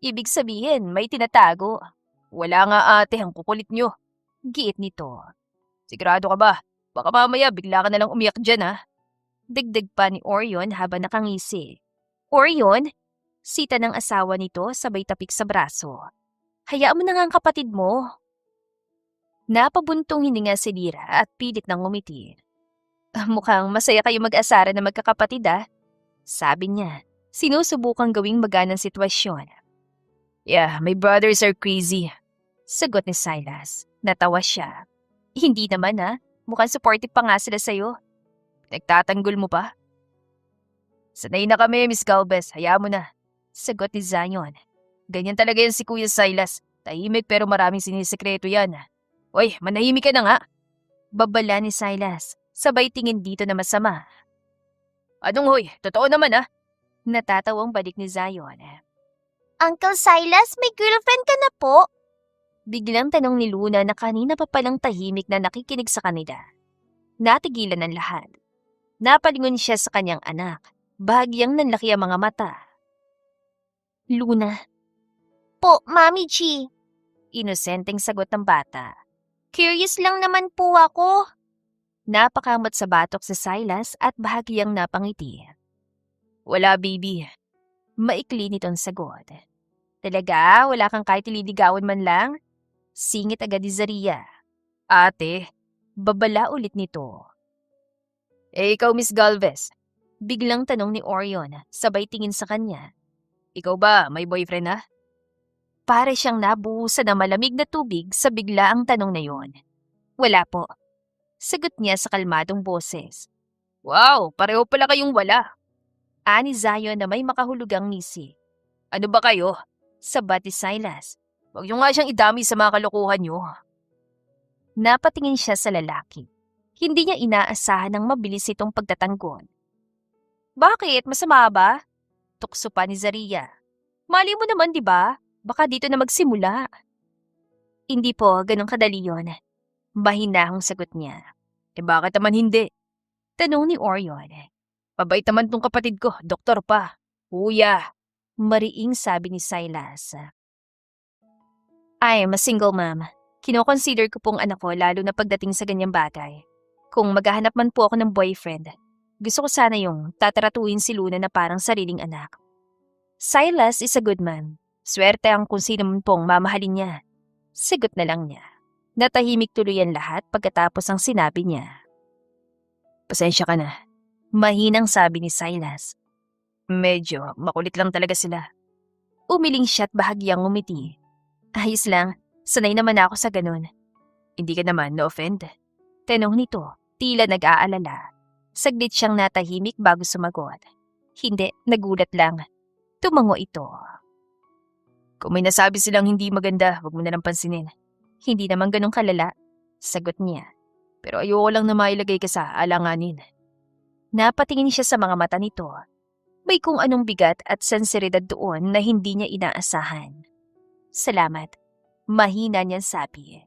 Ibig sabihin, may tinatago. Wala nga ate, ang kukulit niyo. Giit nito. Sigurado ka ba? Baka mamaya bigla ka nalang umiyak dyan ha? Dagdag pa ni Orion habang nakangisi. Orion? Sita ng asawa nito sabay tapik sa braso. Hayaan mo na nga ang kapatid mo. Napabuntong hininga si Lira at pilit nang ngumiti. Mukhang masaya kayo mag-asara na magkakapatid ah. Sabi niya, sinusubukang gawing maganang sitwasyon. Yeah, my brothers are crazy. Sagot ni Silas. Natawa siya. Hindi naman ah, mukhang supportive pa nga sila sa'yo. Nagtatanggol mo pa? Sanay na kami, Miss Galvez. Hayaan mo na. Sagot ni Zion. Ganyan talaga yan si Kuya Silas. Tahimik pero maraming sinisekreto yan. Hoy, manahimik ka na nga. Babala ni Silas. Sabay tingin dito na masama. Anong hoy? Totoo naman ah. Natatawang balik ni Zion. Uncle Silas, may girlfriend ka na po? Biglang tanong ni Luna na kanina pa palang tahimik na nakikinig sa kanila. Natigilan ang lahat. Napalingon siya sa kanyang anak. Bahagyang nanlaki ang mga mata. Luna. Po, Mami G. Inosenteng sagot ng bata. Curious lang naman po ako. Napakamot sa batok si Silas at bahagyang napangiti. Wala, baby. Maikli nitong sagot. Talaga? Wala kang kahit ililigawan man lang? Singit agad ni Zaria. Ate, babala ulit nito. Ikaw, Miss Galvez. Biglang tanong ni Orion, sabay tingin sa kanya. Ikaw ba, may boyfriend na? Pare siyang nabuhusan ng malamig na tubig sa biglaang tanong na yon. Wala po. Sagot niya sa kalmadong boses. Wow, pareho pala kayong wala. Ani Zion na may makahulugang ngisi. Ano ba kayo? Sabat ni Silas. Huwag niyo nga siyang idami sa mga kalokohan niyo. Napatingin siya sa lalaki. Hindi niya inaasahan ng mabilis itong pagtatanggol. Bakit? Masama ba? Tukso pa ni Zaria. Mali mo naman, di ba? Baka dito na magsimula. Hindi po, ganun kadali yun. Mahinahong sagot niya. Bakit naman hindi? Tanong ni Orion. Mabait naman tong kapatid ko, doktor pa. Kuya. Mariing sabi ni Silas. I am a single mom. Kino-consider ko pong anak ko lalo na pagdating sa ganyang bagay. Kung maghahanap man po ako ng boyfriend, gusto ko sana yung tataratuhin si Luna na parang sariling anak. Silas is a good man. Swerte ang kung sino man pong mamahalin niya. Sagot na lang niya. Natahimik tuloy ang lahat pagkatapos ang sinabi niya. Pasensya ka na. Mahinang sabi ni Silas. Medyo makulit lang talaga sila. Umiling siya at bahagyang ngumiti. Ayos lang, sanay naman ako sa ganun. Hindi ka naman na-offend? Tanong nito, tila nag-aalala. Saglit siyang natahimik bago sumagot. Hindi, nagulat lang. Tumango ito. Kung may nasabi silang hindi maganda, huwag mo na lang pansinin. Hindi naman ganun kalala. Sagot niya. Pero ayoko lang na mailagay ka sa alanganin. Napatingin siya sa mga mata nito. May kung anong bigat at sensiridad doon na hindi niya inaasahan. Salamat. Mahina niyang sabi.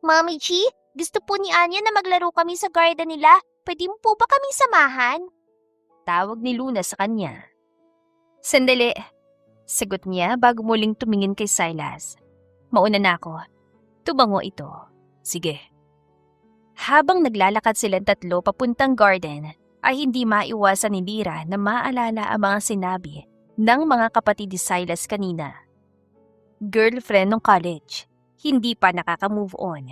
Mami G, gusto po ni Anya na maglaro kami sa garden nila. Pwede mo po ba kaming samahan? Tawag ni Luna sa kanya. Sandali. Sagot niya bago muling tumingin kay Silas. Mauna na ako. Tumango ito. Sige. Habang naglalakad silang tatlo papuntang garden, ay hindi maiwasan ni Lyra na maalala ang mga sinabi ng mga kapatid ni Silas kanina. Girlfriend ng college, hindi pa nakaka-move on.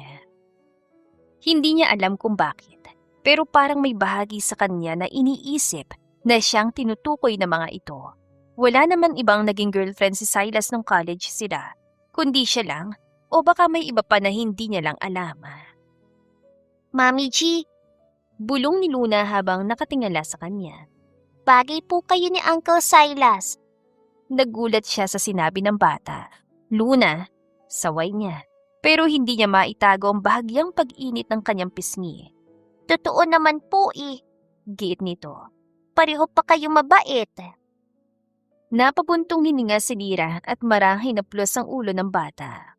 Hindi niya alam kung bakit, pero parang may bahagi sa kanya na iniisip na siyang tinutukoy ng mga ito. Wala naman ibang naging girlfriend si Silas nung college sila, kundi siya lang o baka may iba pa na hindi niya lang alam. Mami G, bulong ni Luna habang nakatingala sa kanya. Bagay po kayo ni Uncle Silas. Nagulat siya sa sinabi ng bata. Luna, saway niya. Pero hindi niya maitago ang bahagyang pag-init ng kanyang pisngi. Totoo naman po giit nito. Pareho pa kayo mabait. Napabuntong hininga si Lyra at marang hinaplos ang ulo ng bata.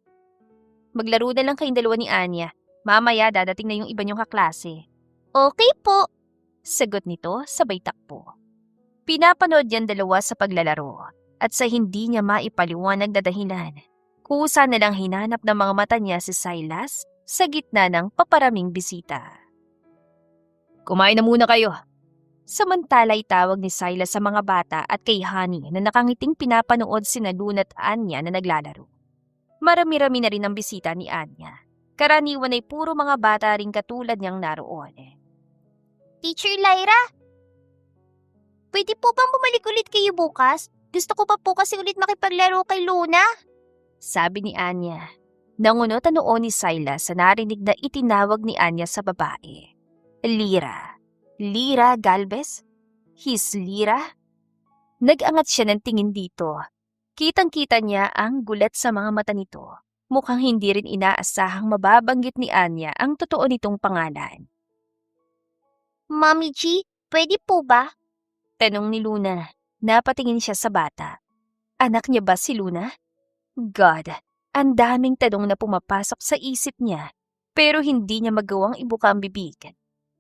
Maglaro na lang kayong dalawa ni Anya. Mamaya dadating na yung iba niyong kaklase. Okay po, sagot nito sabay takbo. Pinapanood yan dalawa sa paglalaro at sa hindi niya maipaliwanag na dahilan, kusa na lang hinanap ng mga mata niya si Silas sa gitna ng paparaming bisita. Kumain na muna kayo. Samantala itawag ni Silas sa mga bata at kay Honey na nakangiting pinapanood sina Luna at Anya na naglalaro. Marami-rami na rin ang bisita ni Anya. Karaniwan ay puro mga bata ring katulad niyang naroon. Teacher Lyra? Pwede po bang bumalik ulit kayo bukas? Gusto ko pa po kasi ulit makipaglaro kay Luna. Sabi ni Anya. Nangunot ang noo ni Silas sa narinig na itinawag ni Anya sa babae. Lyra. Lyra Galvez? His Lyra? Nag-angat siya ng tingin dito. Kitang-kita niya ang gulat sa mga mata nito. Mukhang hindi rin inaasahang mababanggit ni Anya ang totoo nitong pangalan. Mami G, pwede po ba? Tanong ni Luna. Napatingin siya sa bata. Anak niya ba si Luna? God, ang daming tanong na pumapasok sa isip niya, pero hindi niya magawang ibuka ang bibig.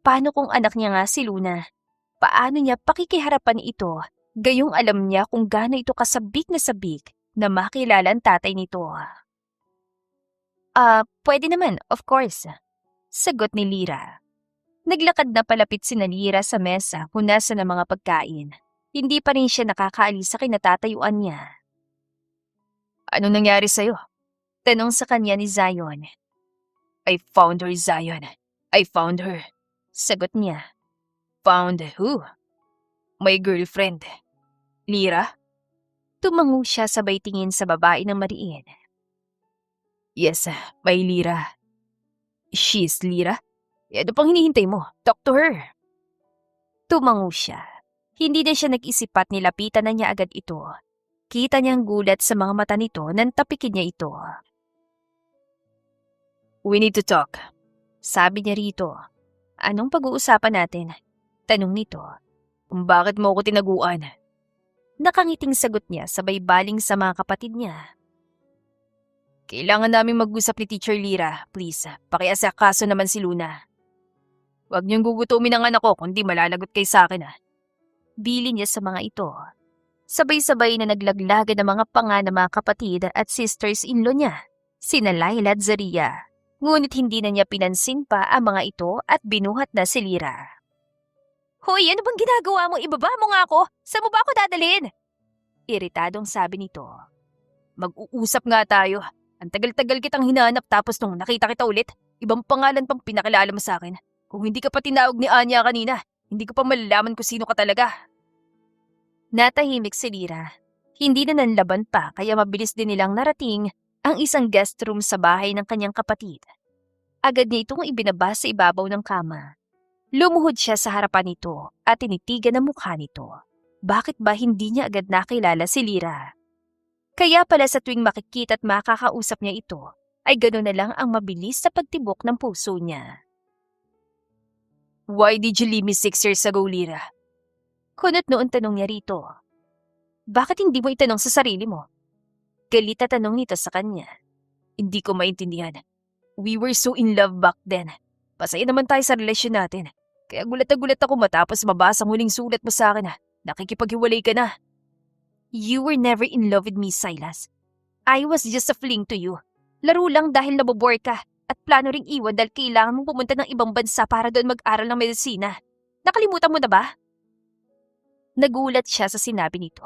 Paano kung anak niya nga si Luna? Paano niya pakikiharapan ito, gayong alam niya kung gaano ito kasabik na makilala ang tatay nito? Pwede naman, of course. Sagot ni Lyra. Naglakad na palapit si Lyra sa mesa kung nasa ng mga pagkain. Hindi pa rin siya nakakaalis sa kinatatayuan niya. Ano nangyari sa'yo? Tanong sa kanya ni Zion. I found her, Zion. I found her. Sagot niya. Found who? My girlfriend. Lyra? Tumango siya sabay tingin sa babae ng mariin. Yes, my Lyra. She's Lyra? Ano pang hinihintay mo? Talk to her. Tumango siya. Hindi na siya nag-isip at nilapitan na niya agad ito. Kita niyang gulat sa mga mata nito nang tapikin niya ito. We need to talk. Sabi niya rito. Anong pag-uusapan natin? Tanong nito. Kung bakit mo ako tinaguan? Nakangiting sagot niya sabay baling sa mga kapatid niya. Kailangan naming mag-usap ni Teacher Lyra. Please, pakiasakaso naman si Luna. Huwag niyong gugutumin ang anak ko kundi malalagot kay sa akin. Bili niya sa mga ito. Sabay-sabay na naglaglagan ng mga panga ng mga kapatid at sisters-in-law niya, sina Laila at Zaria. Ngunit hindi na niya pinansin pa ang mga ito at binuhat na si Lyra. Hoy, ano bang ginagawa mo? Ibaba mo nga ako! Saan mo ba ako dadalhin? Iritadong sabi nito. Mag-uusap nga tayo. Ang tagal-tagal kitang hinanap tapos nung nakita kita ulit, ibang pangalan pang pinakilala mo sa akin. Kung hindi ka pa tinawag ni Anya kanina, hindi ko pa malalaman kung sino ka talaga. Natahimik si Lyra. Hindi na nanlaban pa kaya mabilis din nilang narating ang isang guest room sa bahay ng kanyang kapatid. Agad niya itong ibinaba sa ibabaw ng kama. Lumuhod siya sa harapan nito at tinitigan ang mukha nito. Bakit ba hindi niya agad nakilala si Lyra? Kaya pala sa tuwing makikita at makakausap niya ito, ay gano'n na lang ang mabilis sa pagtibok ng puso niya. Why did you leave me 6 years ago, Lira? Kunot noon tanong niya rito. Bakit hindi mo itanong sa sarili mo? Galit na tanong nito sa kanya. Hindi ko maintindihan. We were so in love back then. Pasaya naman tayo sa relasyon natin. Kaya gulat na gulat ako matapos mabasa ang huling sulat mo sa akin na nakikipaghiwalay ka na. You were never in love with me, Silas. I was just a fling to you. Laro lang dahil nabobore ka at plano ring iwan dahil kailangan mong pumunta ng ibang bansa para doon mag-aral ng medisina. Nakalimutan mo na ba? Nagulat siya sa sinabi nito.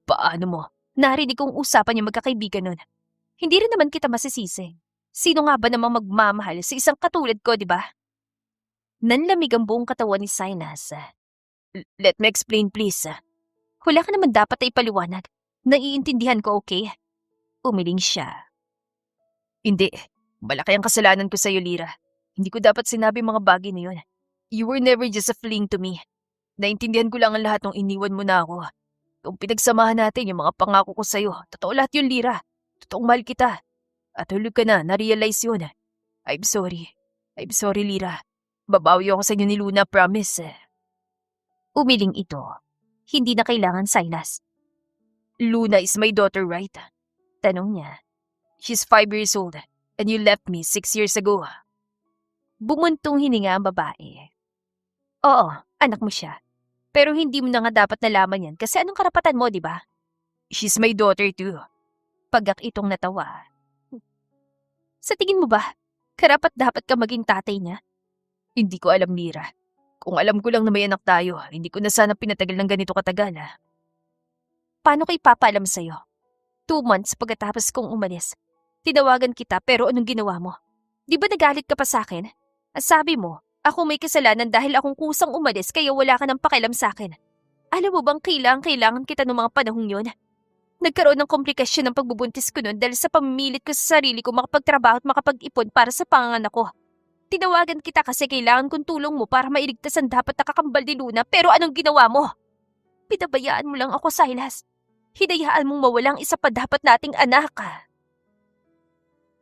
Paano mo? Narinig kong usapan yung magkakaibigan nun. Hindi rin naman kita masisisi. Sino nga ba namang magmamahal sa isang katulad ko, di ba? Nanlamig ang buong katawan ni Silas. Let me explain please. Wala ka naman dapat na ipaliwanag. Naiintindihan ko, okay? Umiling siya. Hindi. Malaki ang kasalanan ko sa'yo, Lira. Hindi ko dapat sinabi mga bagay na yun. You were never just a fling to me. Naintindihan ko lang ang lahat nung iniwan mo na ako. Kung pinagsamahan natin yung mga pangako ko sa'yo, totoo lahat yun, Lira. Totoong mahal kita. At hulog ka na, na-realize yun. I'm sorry. I'm sorry, Lira. Babawi ako sa inyo ni Luna, promise. Umiling ito. Hindi na kailangan, Silas. Luna is my daughter, right? Tanong niya. She's 5 years old, and you left me 6 years ago. Bumuntong hininga ang babae. Oo, anak mo siya. Pero hindi mo na nga dapat nalaman yan kasi anong karapatan mo, di ba? She's my daughter too. Pagak itong natawa. Sa tingin mo ba, karapat dapat ka maging tatay niya? Hindi ko alam, Lira. Kung alam ko lang na may anak tayo, hindi ko na sana pinatagal ng ganito katagal. Paano ko ipapaalam sa'yo? 2 months pagkatapos kong umalis. Tinawagan kita pero anong ginawa mo? Di ba nagalit ka pa sa akin? At sabi mo, ako may kasalanan dahil akong kusang umalis kaya wala ka ng pakialam sa akin. Alam mo bang kailangan kita noong mga panahong yun? Nagkaroon ng komplikasyon ng pagbubuntis ko noon dahil sa pamimilit ko sa sarili ko makapagtrabaho at makapag-ipon para sa panganganak ko. Tinawagan kita kasi kailangan kong tulong mo para mailigtas ang dapat nakakambal ni Luna pero anong ginawa mo? Pinabayaan mo lang ako, Silas. Hinayaan mong mawalang isa pa dapat nating anak.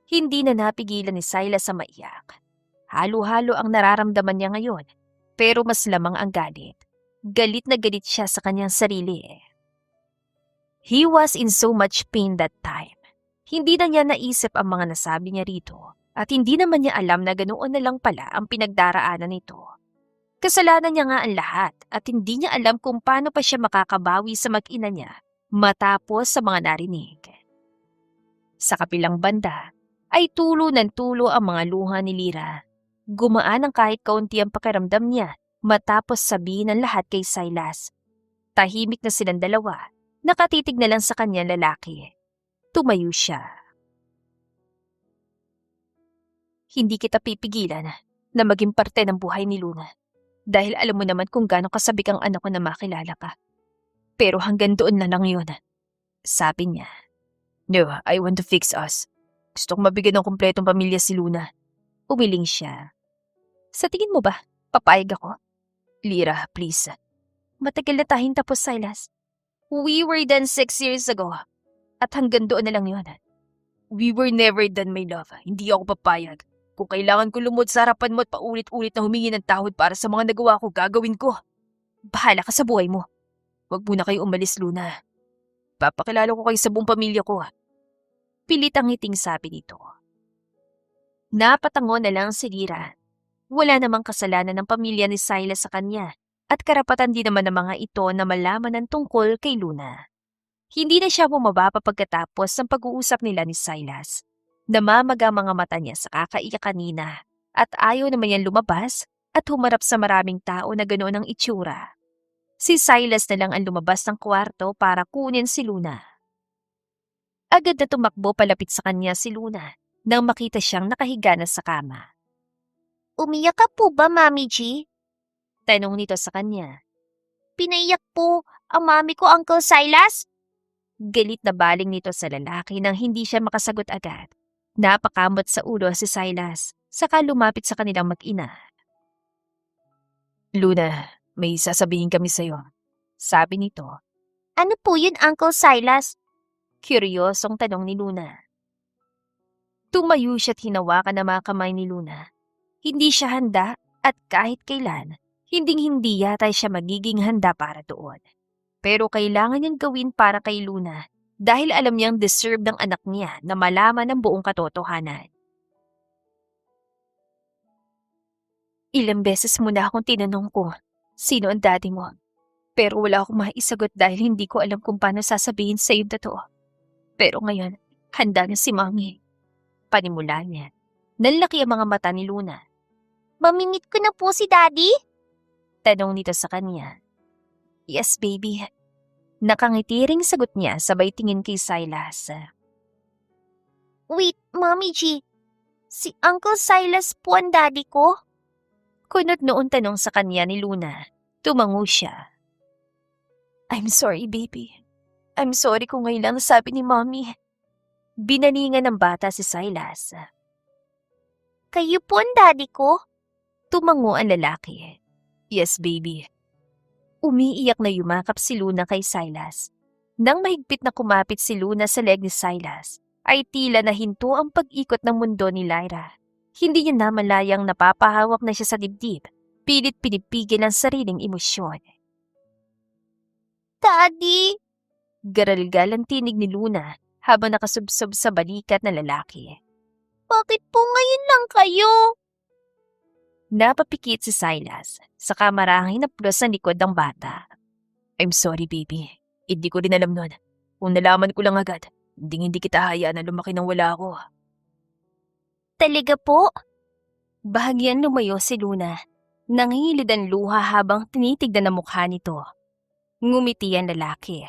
Hindi na napigilan ni Silas sa maiyak. Halo-halo ang nararamdaman niya ngayon, pero mas lamang ang galit. Galit na galit siya sa kanyang sarili. He was in so much pain that time. Hindi na niya naisip ang mga nasabi niya rito at hindi naman niya alam na ganoon na lang pala ang pinagdaraanan nito. Kasalanan niya nga ang lahat at hindi niya alam kung paano pa siya makakabawi sa mag-ina niya matapos sa mga narinig. Sa kapilang banda ay tulo ng tulo ang mga luha ni Lira. Gumaan ang kahit kaunti ang pakiramdam niya matapos sabihin ang lahat kay Silas. Tahimik na silang dalawa, nakatitig na lang sa kanyang lalaki. Tumayo siya. Hindi kita pipigilan na maging parte ng buhay ni Luna. Dahil alam mo naman kung gaano kasabik ang anak ko na makilala ka. Pero hanggang doon na lang yun. Sabi niya. No, I want to fix us. Gusto kong mabigyan ng kumpletong pamilya si Luna. Umiling siya. Sa tingin mo ba, papayag ako? Lira, please. Matagal na tayong tapos, Silas. We were done 6 years ago. At hanggang doon na lang yun. We were never done, my love. Hindi ako papayag. Kung kailangan ko lumod sa harapan mo at paulit-ulit na humingi ng tawad para sa mga nagawa ko, gagawin ko. Bahala ka sa buhay mo. Huwag muna kayo umalis, Luna. Papakilala ko kayo sa buong pamilya ko. Pilit ang ngiting sabi nito. Napatango na lang si Lira. Wala namang kasalanan ng pamilya ni Silas sa kanya at karapatan din naman ng mga ito na malaman ng tungkol kay Luna. Hindi na siya bumaba pa pagkatapos ng pag-uusap nila ni Silas. Namamaga mga mata niya sa kakaiyak kanina at ayaw naman yan lumabas at humarap sa maraming tao na ganoon ang itsura. Si Silas na lang ang lumabas ng kwarto para kunin si Luna. Agad na tumakbo palapit sa kanya si Luna nang makita siyang nakahiga na sa kama. Umiyak ka po ba, Mami G? Tanong nito sa kanya. Pinaiyak po ang mami ko, Uncle Silas? Galit na baling nito sa lalaki nang hindi siya makasagot agad. Napakamot sa ulo si Silas, saka lumapit sa kanilang mag-ina. Luna, may sasabihin kami sa'yo. Sabi nito. Ano po yun, Uncle Silas? Kuryosong tanong ni Luna. Tumayo siya't hinawakan ang mga kamay ni Luna. Hindi siya handa at kahit kailan, hinding-hindi yata siya magiging handa para doon. Pero kailangan niyang gawin para kay Luna dahil alam niyang deserve ng anak niya na malaman ang buong katotohanan. Ilang beses mo na akong tinanong ko, sino ang daddy mo? Pero wala akong maisagot dahil hindi ko alam kung paano sasabihin sa iyo totoo. Pero ngayon, handa na si Mami. Panimula niya. Nanlaki ang mga mata ni Luna. Mamimit ko na po si Daddy? Tanong nito sa kanya. Yes, baby. Nakangiti ring sagot niya sabay tingin kay Silas. Wait, Mommy G. Si Uncle Silas po ang daddy ko? Kunot noon tanong sa kanya ni Luna. Tumango siya. I'm sorry, baby. I'm sorry kung ngayon lang nasabi ni Mommy. Binalingan ng bata si Silas. Kayo po ang daddy ko? Tumango ang lalaki. Yes, baby. Umiiyak na yumakap si Luna kay Silas. Nang mahigpit na kumapit si Luna sa leg ni Silas, ay tila nahinto ang pag-ikot ng mundo ni Lyra. Hindi niya namalayang napapahawak na siya sa dibdib, pilit pinipigil ang sariling emosyon. Daddy! Garalgal ang tinig ni Luna habang nakasubsob sa balikat na lalaki. Bakit po ngayon lang kayo? Napapikit si Silas, saka marahing naplos ang likod ng bata. I'm sorry, baby. Hindi ko rin alam nun. Kung nalaman ko lang agad, hindi kita hayaan na lumaki nang wala ako. Talaga po? Bahagyan lumayo si Luna. Nangingilid ang luha habang tinitignan ang mukha nito. Ngumiti ang lalaki.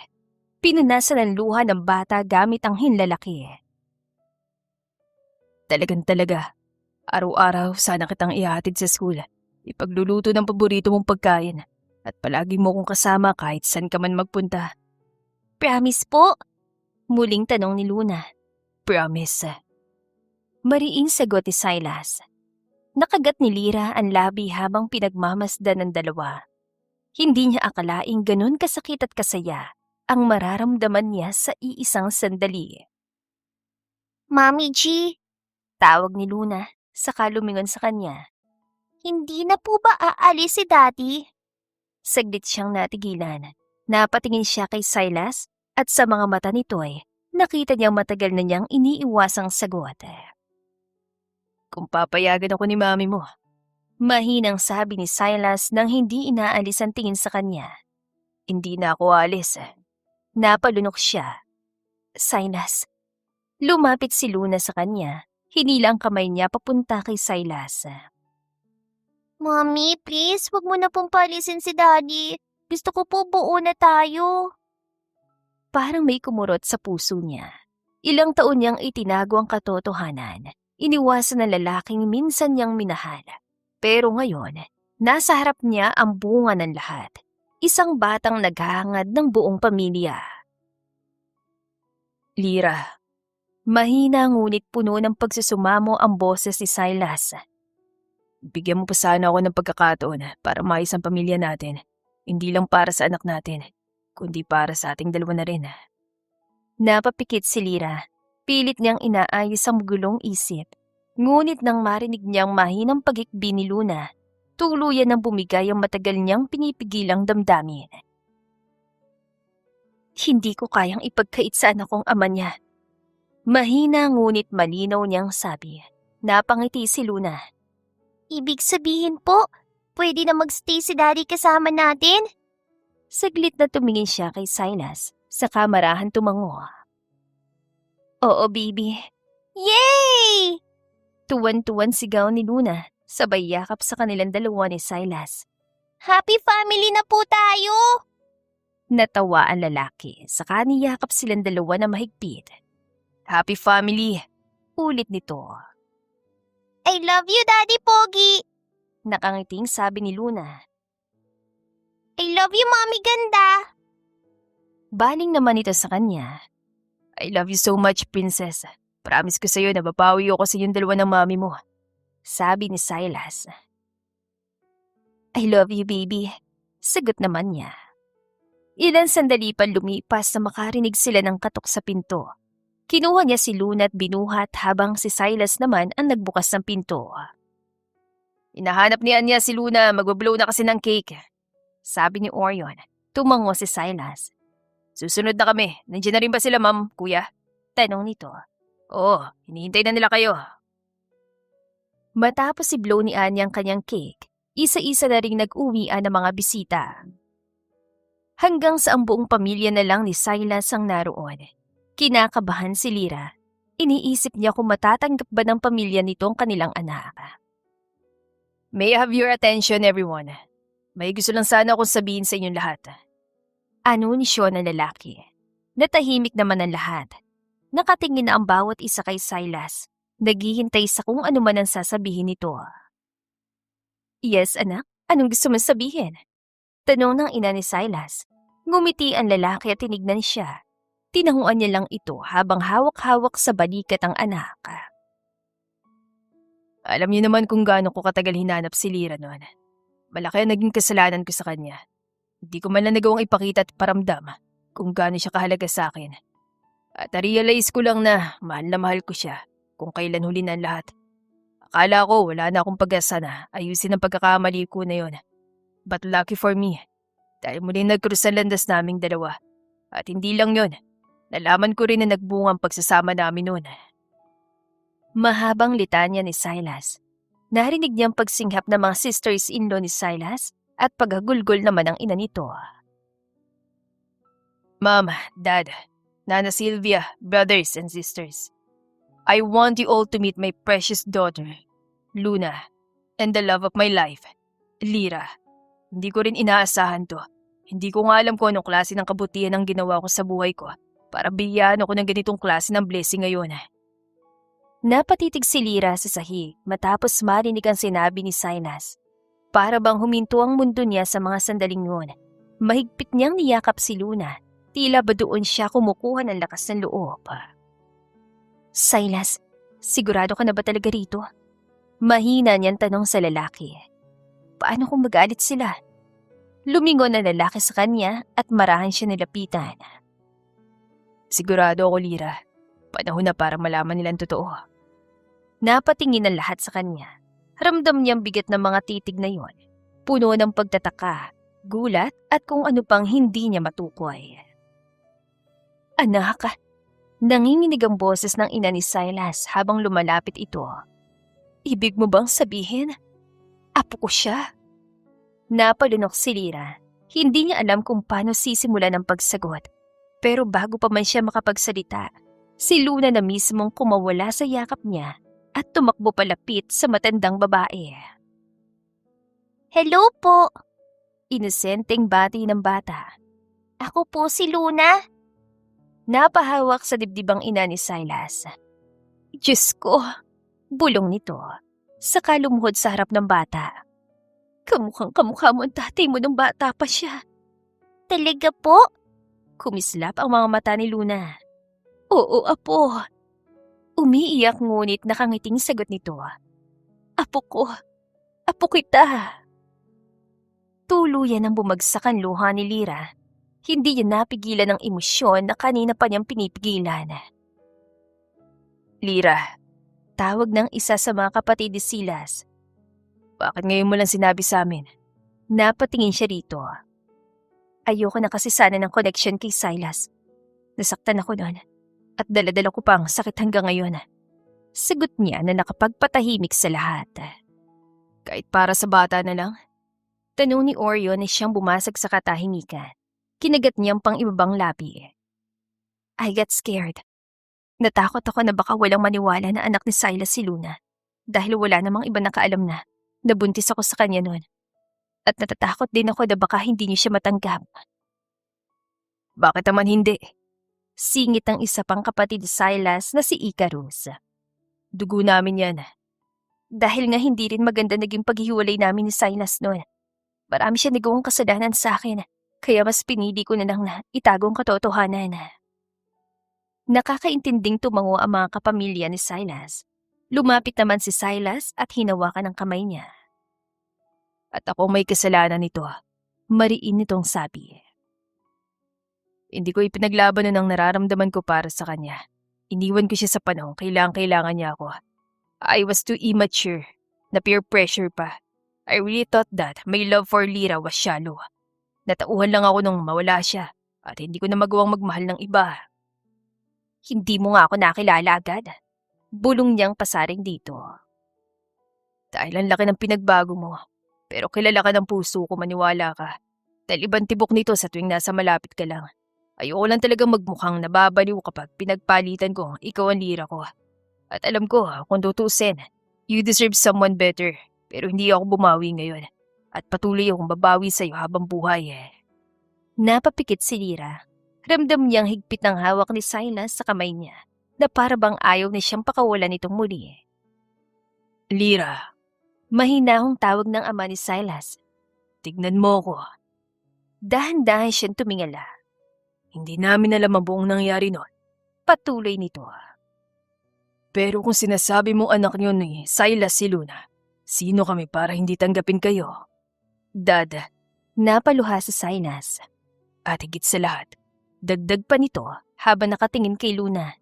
Pinunasan ang luha ng bata gamit ang hinlalaki. Talaga. Araw-araw sana kitang ihatid sa school. Ipagluluto ng paborito mong pagkain. At palagi mo kong kasama kahit saan ka man magpunta. Promise po? Muling tanong ni Luna. Promise. Mariing sagot ni Silas. Nakagat ni Lyra ang labi habang pinagmamasdan ng dalawa. Hindi niya akalaing ganun kasakit at kasaya ang mararamdaman niya sa iisang sandali. Mami G, tawag ni Luna, saka lumingon sa kanya. Hindi na po ba aalis si Daddy? Saglit siyang natigilan. Napatingin siya kay Silas at sa mga mata nito'y nakita niyang matagal na niyang iniiwasang sagot. Kung papayagan ako ni Mami mo. Mahinang sabi ni Silas nang hindi inaalis ang tingin sa kanya. Hindi na ako alis. Napalunok siya. Silas. Lumapit si Luna sa kanya. Hinila ang kamay niya papunta kay Silas. Mommy, please, wag mo na pong palisin si Daddy. Gusto ko po buo na tayo. Parang may kumurot sa puso niya. Ilang taon niyang itinago ang katotohanan. Iniwasan ng lalaking minsan niyang minahal. Pero ngayon, nasa harap niya ang bunga ng lahat. Isang batang naghahangad ng buong pamilya. Lyra. Mahina ngunit puno ng pagsusumamo ang boses ni Silas. Bigyan mo pa sana ako ng pagkakataon para maayos ang pamilya natin. Hindi lang para sa anak natin, kundi para sa ating dalawa na rin. Napapikit si Lyra. Pilit niyang inaayos ang gulong isip. Ngunit nang marinig niyang mahinang pagikbi ni Luna, tuluyan nang bumigay ang matagal niyang pinipigilang damdamin. Hindi ko kayang ipagkait sa anak kong ama niya. Mahina ngunit malinaw niyang sabi. Napangiti si Luna. Ibig sabihin po, pwede na magstay si Daddy kasama natin? Saglit na tumingin siya kay Silas, saka marahan tumango. Oo, baby. Yay! Tuwan-tuwan sigaw ni Luna, sabay yakap sa kanilang dalawa ni Silas. Happy family na po tayo! Natawa ang lalaki, saka niyakap silang dalawa na mahigpit. Happy family! Ulit nito. I love you, Daddy Pogi! Nakangiting sabi ni Luna. I love you, Mommy Ganda! Baling naman ito sa kanya. I love you so much, Princess. Promise ko sa'yo na babawi ako sa yung dalawa ng mami mo. Sabi ni Silas. I love you, baby. Sagot naman niya. Ilan sandali pa lumipas na makarinig sila ng katok sa pinto. Kinuha niya si Luna at binuhat habang si Silas naman ang nagbukas ng pinto. Hinahanap ni Anya si Luna, magbablow na kasi ng cake. Sabi ni Orion. Tumango si Silas. Susunod na kami. Nandiyan na rin ba sila, ma'am, kuya? Tanong nito. Oo, hinihintay na nila kayo. Matapos i-blow ni Anya ang kanyang cake, isa-isa na ring nag-uwian ang mga bisita. Hanggang sa ang buong pamilya na lang ni Silas ang naroon. Kinakabahan si Lyra. Iniisip niya kung matatanggap ba ng pamilya nito ang kanilang anak. May I have your attention, everyone. May gusto lang sana akong sabihin sa inyong lahat. Anunisyo ng lalaki. Natahimik naman ang lahat. Nakatingin na ang bawat isa kay Silas. Naghihintay sa kung ano man ang sasabihin nito. Yes, anak. Anong gusto mong sabihin? Tanong ng ina ni Silas. Ngumiti ang lalaki at tinignan siya. Tinahuan niya lang ito habang hawak-hawak sa balikat ang anak. Alam niyo naman kung gaano ko katagal hinanap si Lyra noon. Malaki ang naging kasalanan ko sa kanya. Hindi ko man lang nagawang ipakita at paramdam kung gaano siya kahalaga sa akin. At realize ko lang na mahal ko siya kung kailan huli na ang lahat. Akala ko wala na akong pag-asa na ayusin ang pagkakamali ko na yon. But lucky for me, dahil muling nagkrus ang landas naming dalawa. At hindi lang yon, nalaman ko rin na nagbunga ang pagsasama namin noon. Mahabang litanya ni Silas. Narinig niyang pagsinghap ng mga sisters-in-law ni Silas at paghagulgol naman ng ina nito. Mom, Dad, Nana Sylvia, brothers and sisters. I want you all to meet my precious daughter, Luna, and the love of my life, Lyra. Hindi ko rin inaasahan to. Hindi ko nga alam kung anong klase ng kabutihan ang ginawa ko sa buhay ko para bigyan ako ng ganitong klase ng blessing ngayon. Napatitig si Lyra sa sahig matapos marinig ang sinabi ni Silas. Para bang huminto ang mundo niya sa mga sandaling yun. Mahigpit niyang niyakap si Luna. Tila ba doon siya kumukuha ng lakas ng loob. Silas, sigurado ka na ba talaga rito? Mahina niyang tanong sa lalaki. Paano kung magalit sila? Lumingon ang lalaki sa kanya at marahan siya nilapitan. Sigurado ako, Lyra. Panahon na para malaman nilang totoo. Napatingin ang lahat sa kanya. Ramdam niyang bigat ng mga titig na yon. Puno ng pagtataka, gulat at kung ano pang hindi niya matukoy. Anak, nanginginig ang boses ng ina ni Silas habang lumalapit ito. Ibig mo bang sabihin? Apo ko siya? Napalunok si Lyra. Hindi niya alam kung paano sisimulan ang pagsagot. Pero bago pa man siya makapagsalita, si Luna na mismong kumawala sa yakap niya at tumakbo palapit sa matandang babae. Hello po! Inosenteng bati ng bata. Ako po si Luna. Napahawak sa dibdibang ina ni Silas. Diyos ko! Bulong nito. Saka lumuhod sa harap ng bata. Kamukhang kamukha mo ang tatay mo nung bata pa siya. Talaga po? Kumislap ang mga mata ni Luna. Oo, apo. Umiiyak ngunit nakangiting sagot nito. Apo ko. Apo kita. Tuluyan ang bumagsak ang luha ni Lyra. Hindi niya napigilan ang emosyon na kanina pa niyang pinipigilan. Lyra, tawag ng isa sa mga kapatid ni Silas. Bakit ngayon mo lang sinabi sa amin? Napatingin siya rito. Ayoko na kasi sana ng connection kay Silas. Nasaktan ako noon. At daladala ko pang sakit hanggang ngayon. Sagot niya na nakapagpatahimik sa lahat. Kahit para sa bata na lang? Tanong ni Orion na siyang bumasag sa katahimikan. Kinagat niyang pang ibabang labi. I got scared. Natakot ako na baka walang maniwala na anak ni Silas si Luna. Dahil wala namang iba nakaalam na nabuntis ako sa kanya noon. At natatakot din ako na baka hindi niyo siya matanggap. Bakit naman hindi? Singit ang isa pang kapatid ni Silas na si Icarus. Dugo namin yan. Dahil nga hindi rin maganda naging paghihiwalay namin ni Silas noon. Marami siya nagawang kasalanan sa akin, kaya mas pinili ko na lang na itagong katotohanan. Nakakaintinding tumango ang mga kapamilya ni Silas. Lumapit naman si Silas at hinawakan ang kamay niya. At ako may kasalanan nito. Mariin nitong sabi. Hindi ko ipinaglaban nun ang nararamdaman ko para sa kanya. Iniwan ko siya sa panahon kailangan niya ako. I was too immature, na peer pressure pa. I really thought that my love for Lyra was shallow. Natauhan lang ako nung mawala siya at hindi ko na magawang magmahal ng iba. Hindi mo nga ako nakilala agad. Bulong niyang pasaring dito. Dahil ang laki ng pinagbago mo. Pero kilala ka ng puso ko, maniwala ka. Dahil ibang tibok nito sa tuwing nasa malapit ka lang. Ayoko lang talagang magmukhang nababaliw kapag pinagpalitan ko ikaw ang Lyra ko. At alam ko, kung tutusin, you deserve someone better. Pero hindi ako bumawi ngayon. At patuloy akong babawi sa'yo habang buhay eh. Napapikit si Lyra. Ramdam niyang higpit ng hawak ni Silas sa kamay niya na para bang ayaw na siyang pakawalan itong muli. Lyra, Mahinahong tawag ng ama ni Silas. tignan mo ko. Dahan-dahan siyang tumingala. Hindi namin alam ang buong nangyari noon. Patuloy nito. Pero kung sinasabi mong anak niyo ni Silas si Luna, sino kami para hindi tanggapin kayo? Dad, Napaluha si Silas. at higit sa lahat, Dagdag pa nito habang nakatingin kay Luna.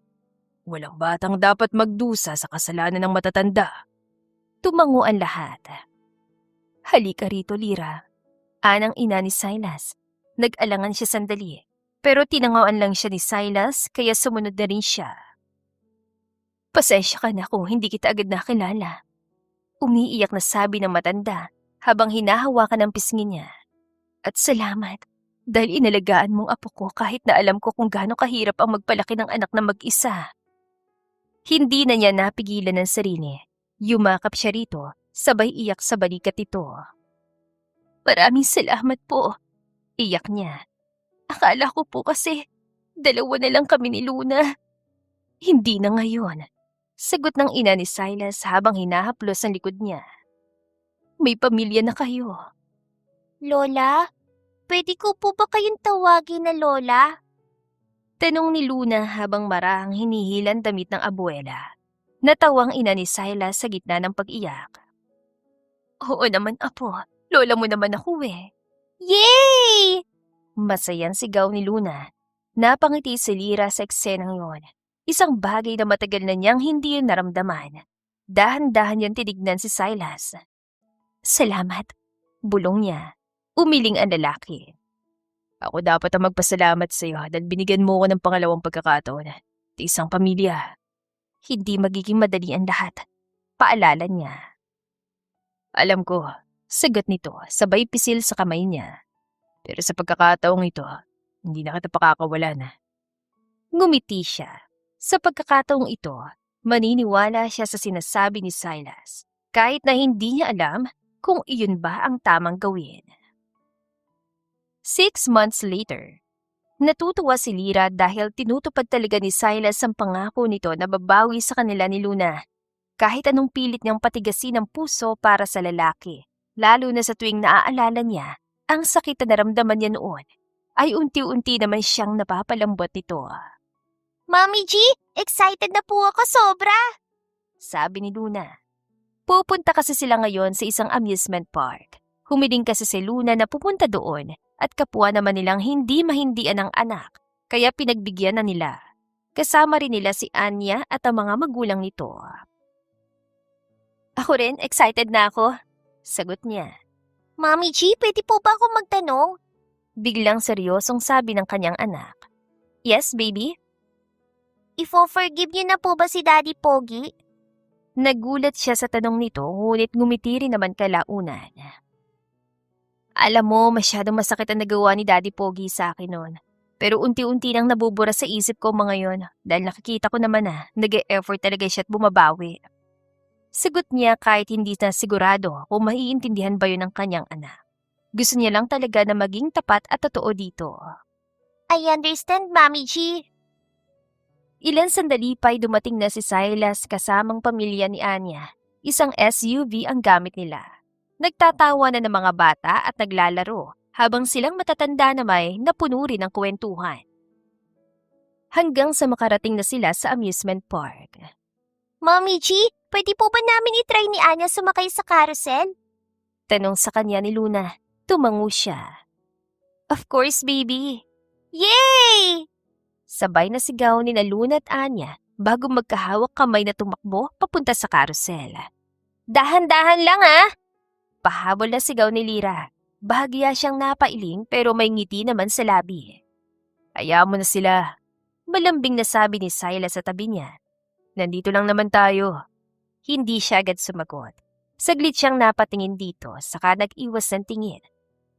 walang batang dapat magdusa sa kasalanan ng matatanda. Tumango ang lahat. Halika rito, Lyra. Anang ina ni Silas. Nag-alangan siya sandali, pero tinangawan lang siya ni Silas kaya sumunod na rin siya. Pasensya ka na kung hindi kita agad nakilala. Umiiyak na sabi ng matanda habang hinahawakan ang pisngi niya. At salamat dahil inalagaan mong apo ko kahit na alam ko kung gaano kahirap ang magpalaki ng anak na mag-isa. Hindi na niya napigilan ng sarili. Yumakap siya rito, sabay iyak sa balikat nito. Maraming salamat po. Iyak niya. Akala ko po kasi dalawa na lang kami ni Luna. Hindi na ngayon. Sagot ng ina ni Silas habang hinahaplos ang likod niya. May pamilya na kayo. Lola, pwede ko po ba kayong tawagin na Lola? Tanong ni Luna habang marahang hinihilan damit ng abuela. Natawang ina ni Silas sa gitna ng pag-iyak. Oo naman, apo. Lola mo naman ako eh. Yay! Masayang sigaw ni Luna. Napangiti si Lyra sa eksenang yon. Isang bagay na matagal na niyang hindi yun naramdaman. Dahan-dahan niyang tinignan si Silas. Salamat. Bulong niya. Umiling ang lalaki. Ako dapat ang magpasalamat sa iyo dahil binigyan mo ko ng pangalawang pagkakataon. Isang pamilya. Hindi magiging madali ang lahat. Paalala niya. Alam ko, Sagot nito, sabay pisil sa kamay niya. pero sa pagkakataong ito, hindi na kita pakakawalan. Ngumiti siya. Sa pagkakataong ito, maniniwala siya sa sinasabi ni Silas, kahit na hindi niya alam kung iyon ba ang tamang gawin. 6 months later, natutuwa si Lyra dahil tinutupad talaga ni Silas ang pangako nito na babawi sa kanila ni Luna. Kahit anong pilit niyang patigasin ang puso para sa lalaki, lalo na sa tuwing naaalala niya ang sakit na naramdaman niya noon, ay unti-unti naman siyang napapalambot nito. Mommy G, excited na po ako sobra. Sabi ni Luna. Pupunta kasi sila ngayon sa isang amusement park. Humiling kasi si Luna na pupunta doon at kapwa naman nilang hindi mahindian ang anak, kaya pinagbigyan na nila. Kasama rin nila si Anya at ang mga magulang nito. Ako rin, excited na ako. Sagot niya. Mommy G, pwede po ba ako magtanong? Biglang seryosong sabi ng kanyang anak. Yes, baby? Ifo-forgive niyo na po ba si Daddy Pogi? Nagulat siya sa tanong nito ngunit ngumiti rin naman kalaunan. Alam mo, masyadong masakit ang nagawa ni Daddy Pogi sa akin noon. Pero unti-unti nang nabubura sa isip ko mga yon dahil nakikita ko naman na nag-e-effort talaga siya at bumabawi. Sagot niya kahit hindi na sigurado kung maiintindihan ba yun ng kanyang anak. Gusto niya lang talaga na maging tapat at totoo dito. I understand, Mommy G. Ilan sandali pa'y dumating na si Silas kasamang pamilya ni Anya. Isang SUV ang gamit nila. Nagtatawa na ng mga bata at naglalaro habang silang matatanda na may napuno rin ng kwentuhan. Hanggang sa makarating na sila sa amusement park. Mommy G, pwede po ba namin itry ni Anya sumakay sa carousel? Tanong sa kanya ni Luna. Tumango siya. Of course, baby. Yay! Sabay na sigaw ni Luna at Anya bago magkahawak kamay na tumakbo papunta sa carousel. Dahan-dahan lang Pahabol na sigaw ni Lyra. Bahagya siyang napailing pero may ngiti naman sa labi. Hayaan mo na sila. Malambing na sabi ni Silas sa tabi niya. Nandito lang naman tayo. Hindi siya agad sumagot. Saglit siyang napatingin dito saka nag-iwas ng tingin.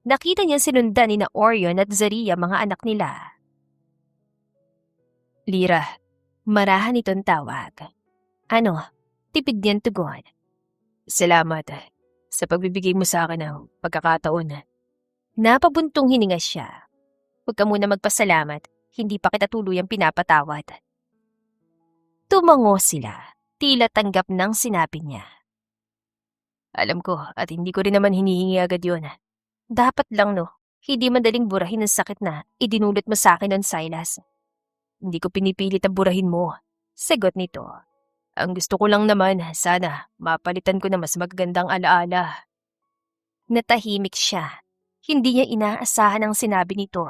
Nakita niya sinundan ni na Orion at Zaria mga anak nila. Lyra, Marahan itong tawag. Ano? Tipid niyang tugon. salamat sa pagbibigay mo sa akin ng pagkakataon. Napabuntong hininga siya. Huwag ka muna magpasalamat, hindi pa kita tuluyang pinapatawad. Tumango sila, tila tanggap ng sinabi niya. Alam ko at hindi ko rin naman hinihingi agad yun. Dapat lang hindi madaling burahin ang sakit na idinulot mo sa akin nun, Silas. Hindi ko pinipilit ang burahin mo. Sagot nito. Ang gusto ko lang naman, sana mapalitan ko na mas magagandang alaala. Natahimik siya. Hindi niya inaasahan ang sinabi nito.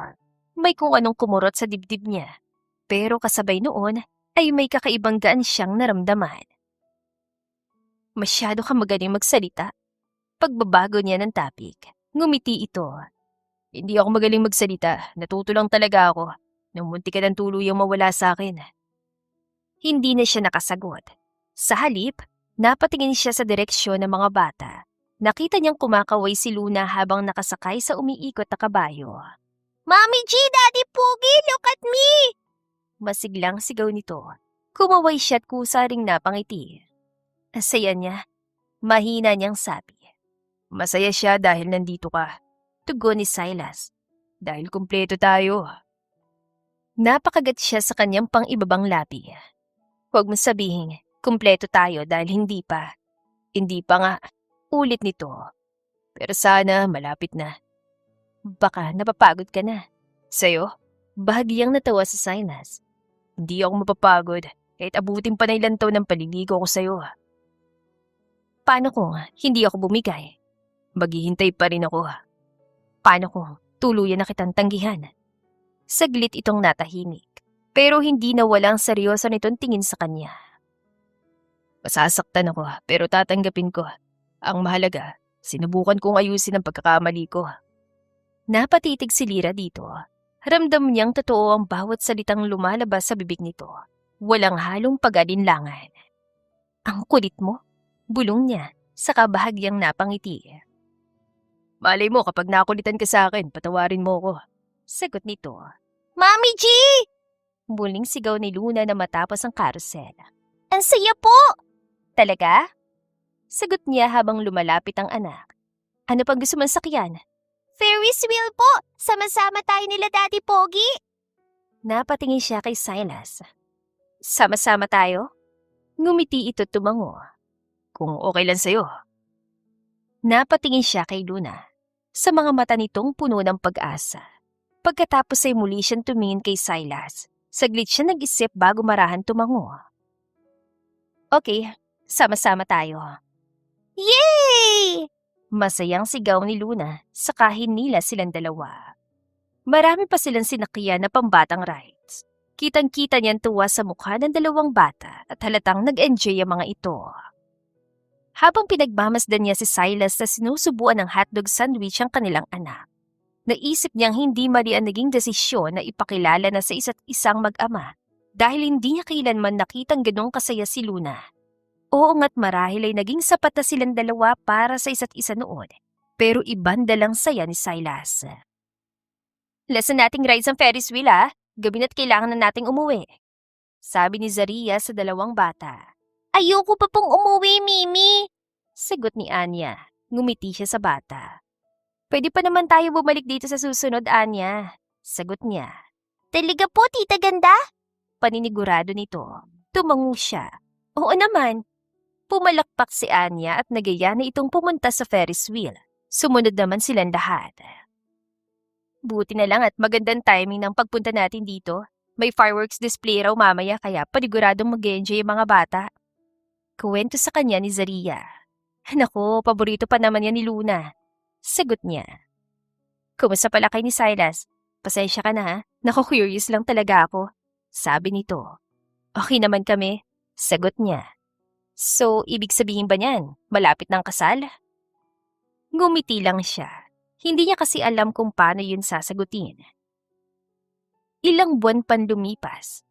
May kung anong kumurot sa dibdib niya. Pero kasabay noon ay may kakaibang gaan siyang naramdaman. Masyado ka magaling magsalita. Pagbabago niya ng topic, ngumiti ito. Hindi ako magaling magsalita. Natuto lang talaga ako. Nung munti ka ng tuluyang mawala sa akin. Hindi na siya nakasagot. Sa halip, napatingin siya sa direksyon ng mga bata. Nakita niyang kumakaway si Luna habang nakasakay sa umiikot na kabayo. Mommy G, Daddy Pogi, look at me! Masiglang sigaw nito. Kumaway siya at kusa ring napangiti. Ang saya niya. Mahina niyang sabi. Masaya siya dahil nandito ka. Tugon ni Silas. Dahil kumpleto tayo. Napakagat siya sa kanyang pang-ibabang labi. Huwag mo sabihin, kumpleto tayo dahil hindi pa. Hindi pa nga. Ulit nito. Pero sana malapit na. Baka napapagod ka na. Sa'yo? Bahagyang natawa si Silas. Hindi ako mapapagod. Kahit abutin pa na ilang taon ng paliligo ko sa'yo. Paano kung hindi ako bumigay? Maghihintay pa rin ako. Paano kung tuluyan na kitang tanggihan? Saglit itong natahimik. Pero hindi na walang seryoso nitong tingin sa kanya. Masasaktan ako pero tatanggapin ko. Ang mahalaga, sinubukan kong ayusin ang pagkakamali ko. Napatitig si Lyra dito. Ramdam niyang totoo ang bawat salitang lumalabas sa bibig nito. Walang halong pag-alinlangan. Ang kulit mo, bulong niya, saka bahagyang napangiti. Malay mo kapag nakulitan ka sa akin, patawarin mo ko. Sagot nito. Mommy G! Muling sigaw ni Luna na matapos ang carousel. Ang saya po! Talaga? Sagot niya habang lumalapit ang anak. Ano pang gusto mong sakyan? Ferris wheel po! Sama-sama tayo nila Daddy Pogi! Napatingin siya kay Silas. Sama-sama tayo? Ngumiti ito tumango. Kung okay lang sa'yo. Napatingin siya kay Luna. Sa mga mata nitong puno ng pag-asa. Pagkatapos ay muli siyang tumingin kay Silas. Saglit siya nag-isip bago marahan tumango. Okay, sama-sama tayo. Yay! Masayang sigaw ni Luna sa hinila silang dalawa. Marami pa silang sinakyan na pambatang rides. Kitang-kita niyan tuwa sa mukha ng dalawang bata at halatang nag-enjoy ang mga ito. Habang pinagmamasdan niya si Silas na sinusubuan ng hotdog sandwich ang kanilang anak, naisip niyang hindi mali ang naging desisyon na ipakilala na sa isa't isang mag-ama dahil hindi niya kailanman nakitang ganong kasaya si Luna. Oo nga't marahil ay naging sapat na silang dalawa para sa isa't isa noon, pero ibanda lang saya ni Silas. Last na nating ride sa Ferris wheel gabi na't kailangan na nating umuwi. Sabi ni Zaria sa dalawang bata. Ayoko pa pong umuwi, Mimi! Sagot ni Anya. Ngumiti siya sa bata. Pwede pa naman tayo bumalik dito sa susunod, Anya. Sagot niya. Talaga po, Tita Ganda? Paninigurado nito. Tumango siya. Oo naman. Pumalakpak si Anya at nagaya na itong pumunta sa Ferris wheel. Sumunod naman silang lahat. Buti na lang at magandang timing ng pagpunta natin dito. May fireworks display raw mamaya kaya paniguradong mag-enjoy yung mga bata. Kuwento sa kanya ni Zaria. Nako, paborito pa naman yan ni Luna. Sagot niya. Kumusta pala kay ni Silas? Pasensya ka na ha. Naku-curious lang talaga ako. Sabi nito. Okay naman kami. Sagot niya. So, ibig sabihin ba niyan, malapit ng kasal? Ngumiti lang siya. Hindi niya kasi alam kung paano yun sasagutin. Ilang buwan pan lumipas.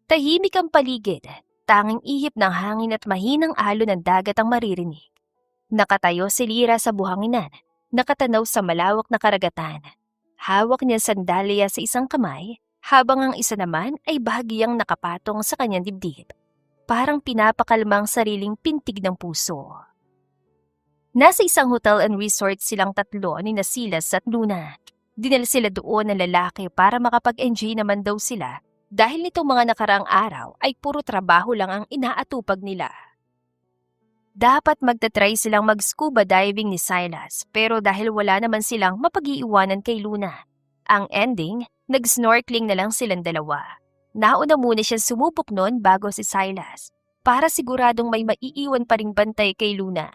Tahimik ang paligid. Tanging ihip ng hangin at mahinang alon ng dagat ang maririnig. Nakatayo si Lyra sa buhanginan, nakatanaw sa malawak na karagatan. Hawak niya sandalya sa isang kamay, habang ang isa naman ay bahagyang nakapatong sa kanyang dibdib. Parang pinapakalma ang sariling pintig ng puso. Nasa isang hotel and resort silang tatlo ni Silas at Luna. Dinala sila doon ng lalaki para makapag-enjoy naman daw sila dahil nitong mga nakaraang araw ay puro trabaho lang ang inaatupag nila. Dapat magta-try silang mag-scuba diving ni Silas pero dahil wala naman silang mapag-iiwanan kay Luna. Ang ending, nag-snorkeling na lang silang dalawa. Nauna muna siya sumubok noon bago si Silas para siguradong may maiiwan pa ring bantay kay Luna.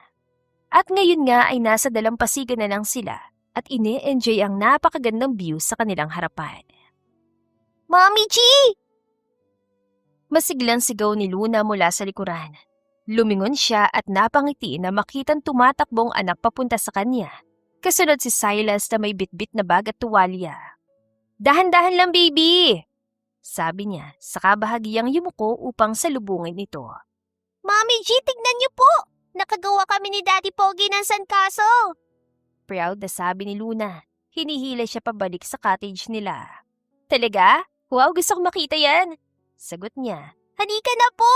At ngayon nga ay nasa dalampasigan na lang sila at ine-enjoy ang napakagandang view sa kanilang harapan. Mommy G! Masiglang sigaw ni Luna mula sa likuran. Lumingon siya at napangiti na makitang tumatakbong anak papunta sa kanya. Kasunod si Silas na may bitbit na bag at tuwalya. Dahan-dahan lang, baby! Sabi niya, saka bahagyang yumuko upang salubungin ito. Mommy G, tignan niyo po! Nakagawa kami ni Daddy Pogi ng sandcastle! Proud na sabi ni Luna. Hinihila siya pabalik sa cottage nila. Talaga? Wow, gusto kong makita yan! Sagot niya. Halika na po!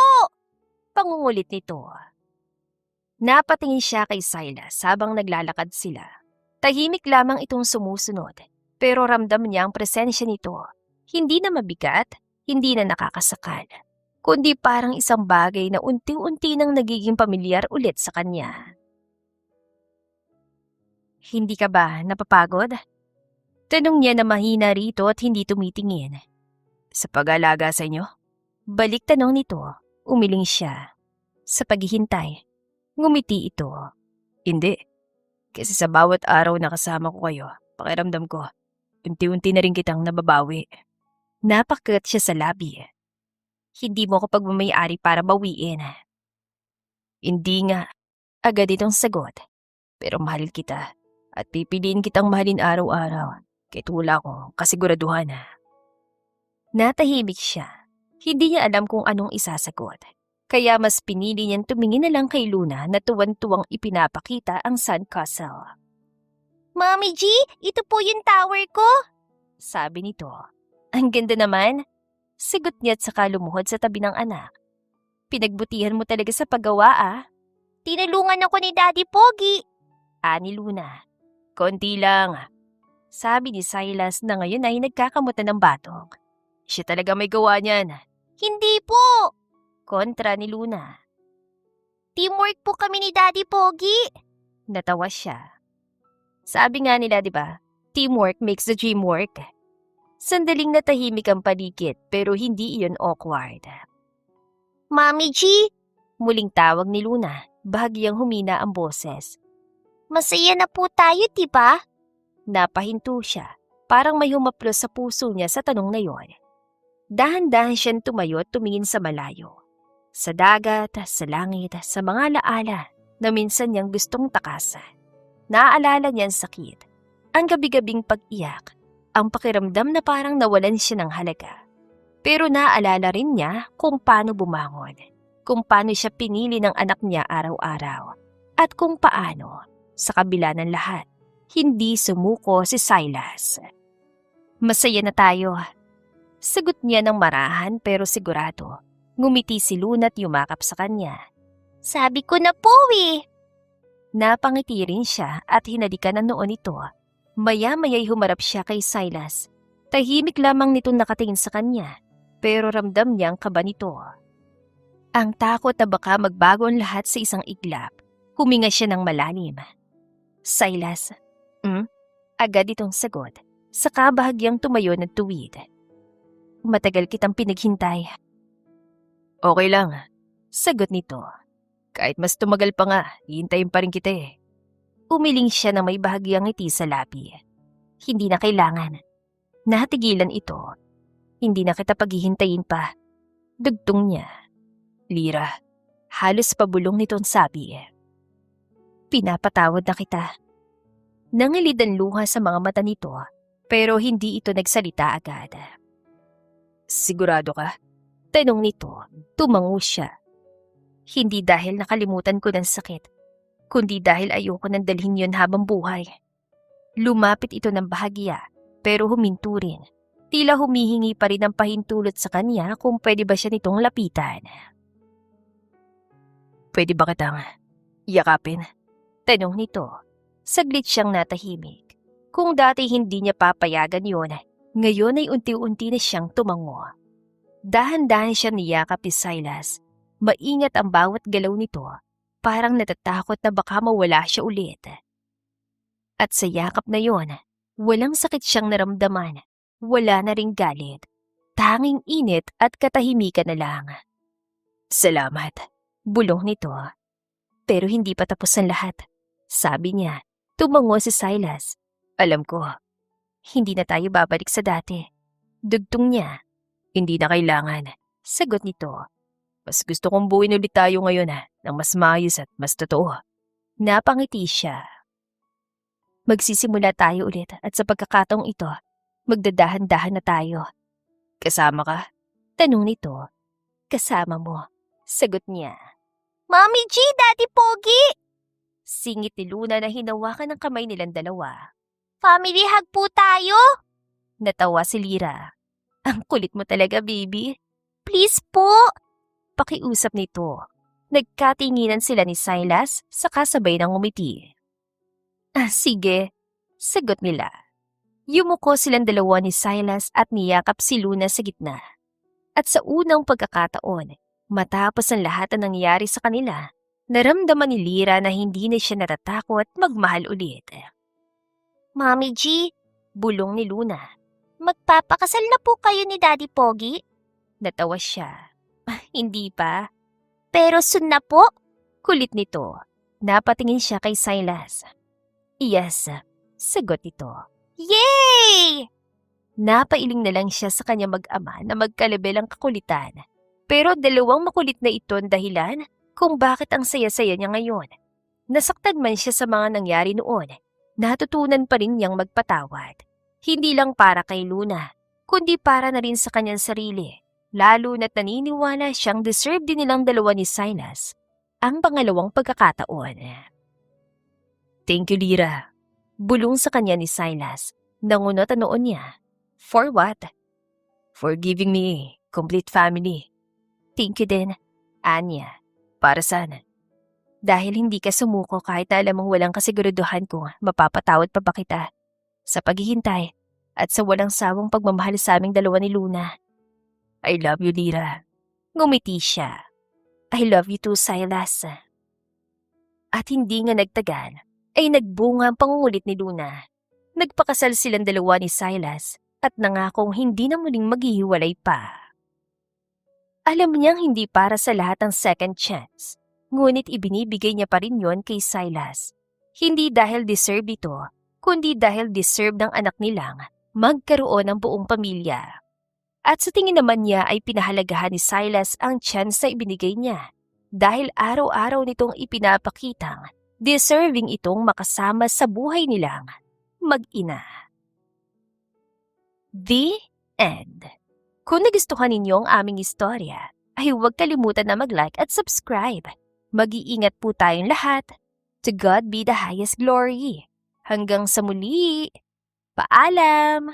Pangungulit nito. Napatingin siya kay Silas habang naglalakad sila. Tahimik lamang itong sumusunod, pero ramdam niya ang presensya nito. Hindi na mabigat, hindi na nakakasakal, kundi parang isang bagay na unti-unti nang nagiging pamilyar ulit sa kanya. Hindi ka ba napapagod? Tanong niya na mahina rito at hindi tumitingin. Sa pag-alaga sa inyo? Balik tanong nito. Umiling siya. Sa paghihintay, ngumiti ito. Hindi. Kasi sa bawat araw na kasama ko kayo, pakiramdam ko, unti-unti na rin kitang nababawi. Napakat siya sa labi. Hindi mo ko pagmamayari para bawiin. Hindi nga. Agad itong sagot. Pero mahal kita at pipiliin kitang mahalin araw-araw kahit wala ko kasiguraduhan. Natahimik siya. Hindi niya alam kung anong isasagot. Kaya mas pinili niyang tumingin na lang kay Luna na tuwan-tuwang ipinapakita ang sandcastle. Mommy G, ito po yung tower ko! Sabi nito. Ang ganda naman. Sagot niya at saka lumuhod sa tabi ng anak. Pinagbutihan mo talaga sa paggawa ah. Tinulungan ako ni Daddy Pogi. Ani Luna. Konti lang. Sabi ni Silas na ngayon ay nagkakamutan ng batok. Siya talaga may gawa niyan. Hindi po! Kontra ni Luna. Teamwork po kami ni Daddy Pogi. Natawa siya. Sabi nga nila, di ba? Teamwork makes the dream work. Sandaling natahimik ang paligid pero hindi iyon awkward. Mommy G, Muling tawag ni Luna, bahagyang humina ang boses. masaya na po tayo, diba? Napahinto siya, parang may humaplos sa puso niya sa tanong na yon. Dahan-dahan siyang tumayo at tumingin sa malayo. Sa dagat, sa langit, sa mga laala na minsan niyang gustong takasan. Naaalala niya ang sakit, ang gabi-gabing pag-iyak, ang pakiramdam na parang nawalan siya ng halaga. Pero naaalala rin niya kung paano bumangon, kung paano siya pinili ng anak niya araw-araw, at kung paano, sa kabila ng lahat, hindi sumuko si Silas. Masaya na tayo. Sagot niya ng marahan pero sigurado. Ngumiti si Luna at yumakap sa kanya. Sabi ko na po eh. Napangiti rin siya at hinalikan ang noon nito. Maya-maya'y humarap siya kay Silas. Tahimik lamang nitong nakatingin sa kanya, pero ramdam niya ang kaba nito. Ang takot na baka magbago ang lahat sa isang iglap. Huminga siya ng malalim. Silas, agad itong sagot, saka bahagyang tumayo ng tuwid. Matagal kitang pinaghintay. Okay lang, sagot nito. Kahit mas tumagal pa nga, hihintayin pa rin kita eh. Umiling siya na may bahagyang ngiti sa labi. Hindi na kailangan. Natigilan ito. Hindi na kita paghihintayin pa. Dugtong niya. Lira, halos pabulong nitong sabi. Pinapatawad na kita. Nangilid ang luha sa mga mata nito, pero hindi ito nagsalita agad. Sigurado ka? Tanong nito, tumango siya. Hindi dahil nakalimutan ko ng sakit, kundi dahil ayoko nang dalhin yon habang buhay. Lumapit ito ng bahagya, pero huminto rin. Tila humihingi pa rin ng pahintulot sa kanya kung pwede ba siya nitong lapitan. Pwede ba kitang yakapin? Tanong nito. Saglit siyang natahimik. Kung dati hindi niya papayagan yon, ngayon ay unti-unti na siyang tumango. Dahan-dahan siya niyakap ni Silas. Maingat ang bawat galaw nito, parang natatakot na baka mawala siya ulit. At sa yakap na yon, walang sakit siyang naramdaman, wala na ring galit. Tanging init at katahimikan na lang. Salamat. Bulong nito. Pero hindi pa tapos ang lahat. Sabi niya, tumango si Silas. Alam ko, Hindi na tayo babalik sa dati. Dugtong niya. hindi na kailangan. Sagot nito. Mas gusto kong buuin ulit tayo ngayon ng mas maayos at mas totoo. Napangiti siya. Magsisimula tayo ulit at sa pagkakataong ito, magdadahan-dahan na tayo. Kasama ka? Tanong nito. Kasama mo. Sagot niya. Mommy G, Daddy Pogi! Singit ni Luna na hinawakan ng kamay nilang dalawa. Family hug po tayo! Natawa si Lira. Ang kulit mo talaga, baby. Please po! Pakiusap nito. Nagkatinginan sila ni Silas sa kasabay ng umiti. Sige. Sagot nila. Yumuko silang dalawa ni Silas at niyakap si Luna sa gitna. At sa unang pagkakataon, matapos ang lahat na nangyari sa kanila, naramdaman ni Lira na hindi na siya natatakot magmahal ulit. Mommy G, Bulong ni Luna. magpapakasal na po kayo ni Daddy Pogi? Natawa siya. Hindi pa. Pero soon na po? Kulit nito. Napatingin siya kay Silas. Yes, sagot nito. Yay! Napailing na lang siya sa kanya mag-ama na magkalabel ang kakulitan. Pero dalawang makulit na ito ang dahilan kung bakit ang saya-saya niya ngayon. Nasaktan man siya sa mga nangyari noon, natutunan pa rin niyang magpatawad. Hindi lang para kay Luna, kundi para na rin sa kanyang sarili. Lalo na't naniniwala siyang deserve din nilang dalawa ni Silas ang pangalawang pagkakataon. Thank you, Lira. Bulong sa kanya ni Silas. Nangunot ang noon niya. For what? For giving me complete family. Thank you din, Anya. Para saan? Dahil hindi ka sumuko kahit na alam mong walang kasiguraduhan kung mapapatawad pa ba kita. Sa paghihintay at sa walang sawang pagmamahal sa aming dalawa ni Luna. I love you, Lira. Ngumiti siya. I love you too, Silas. At hindi nga nagtagal, ay nagbunga ang pangungulit ni Luna. Nagpakasal silang dalawa ni Silas at nangakong hindi na muling maghihiwalay pa. Alam niyang hindi para sa lahat ang second chance, ngunit ibinibigay niya pa rin yon kay Silas. Hindi dahil deserve ito, kundi dahil deserve ng anak nilang magkaroon ng buong pamilya. At sa tingin naman niya ay pinahalagahan ni Silas ang chance na ibinigay niya dahil araw-araw nitong ipinapakitang deserving itong makasama sa buhay nilang mag-ina. The end. Kung nagustuhan ninyo ang aming istorya, ay huwag kalimutan na mag-like at subscribe. Mag-iingat po tayong lahat. To God be the highest glory. Hanggang sa muli. Paalam!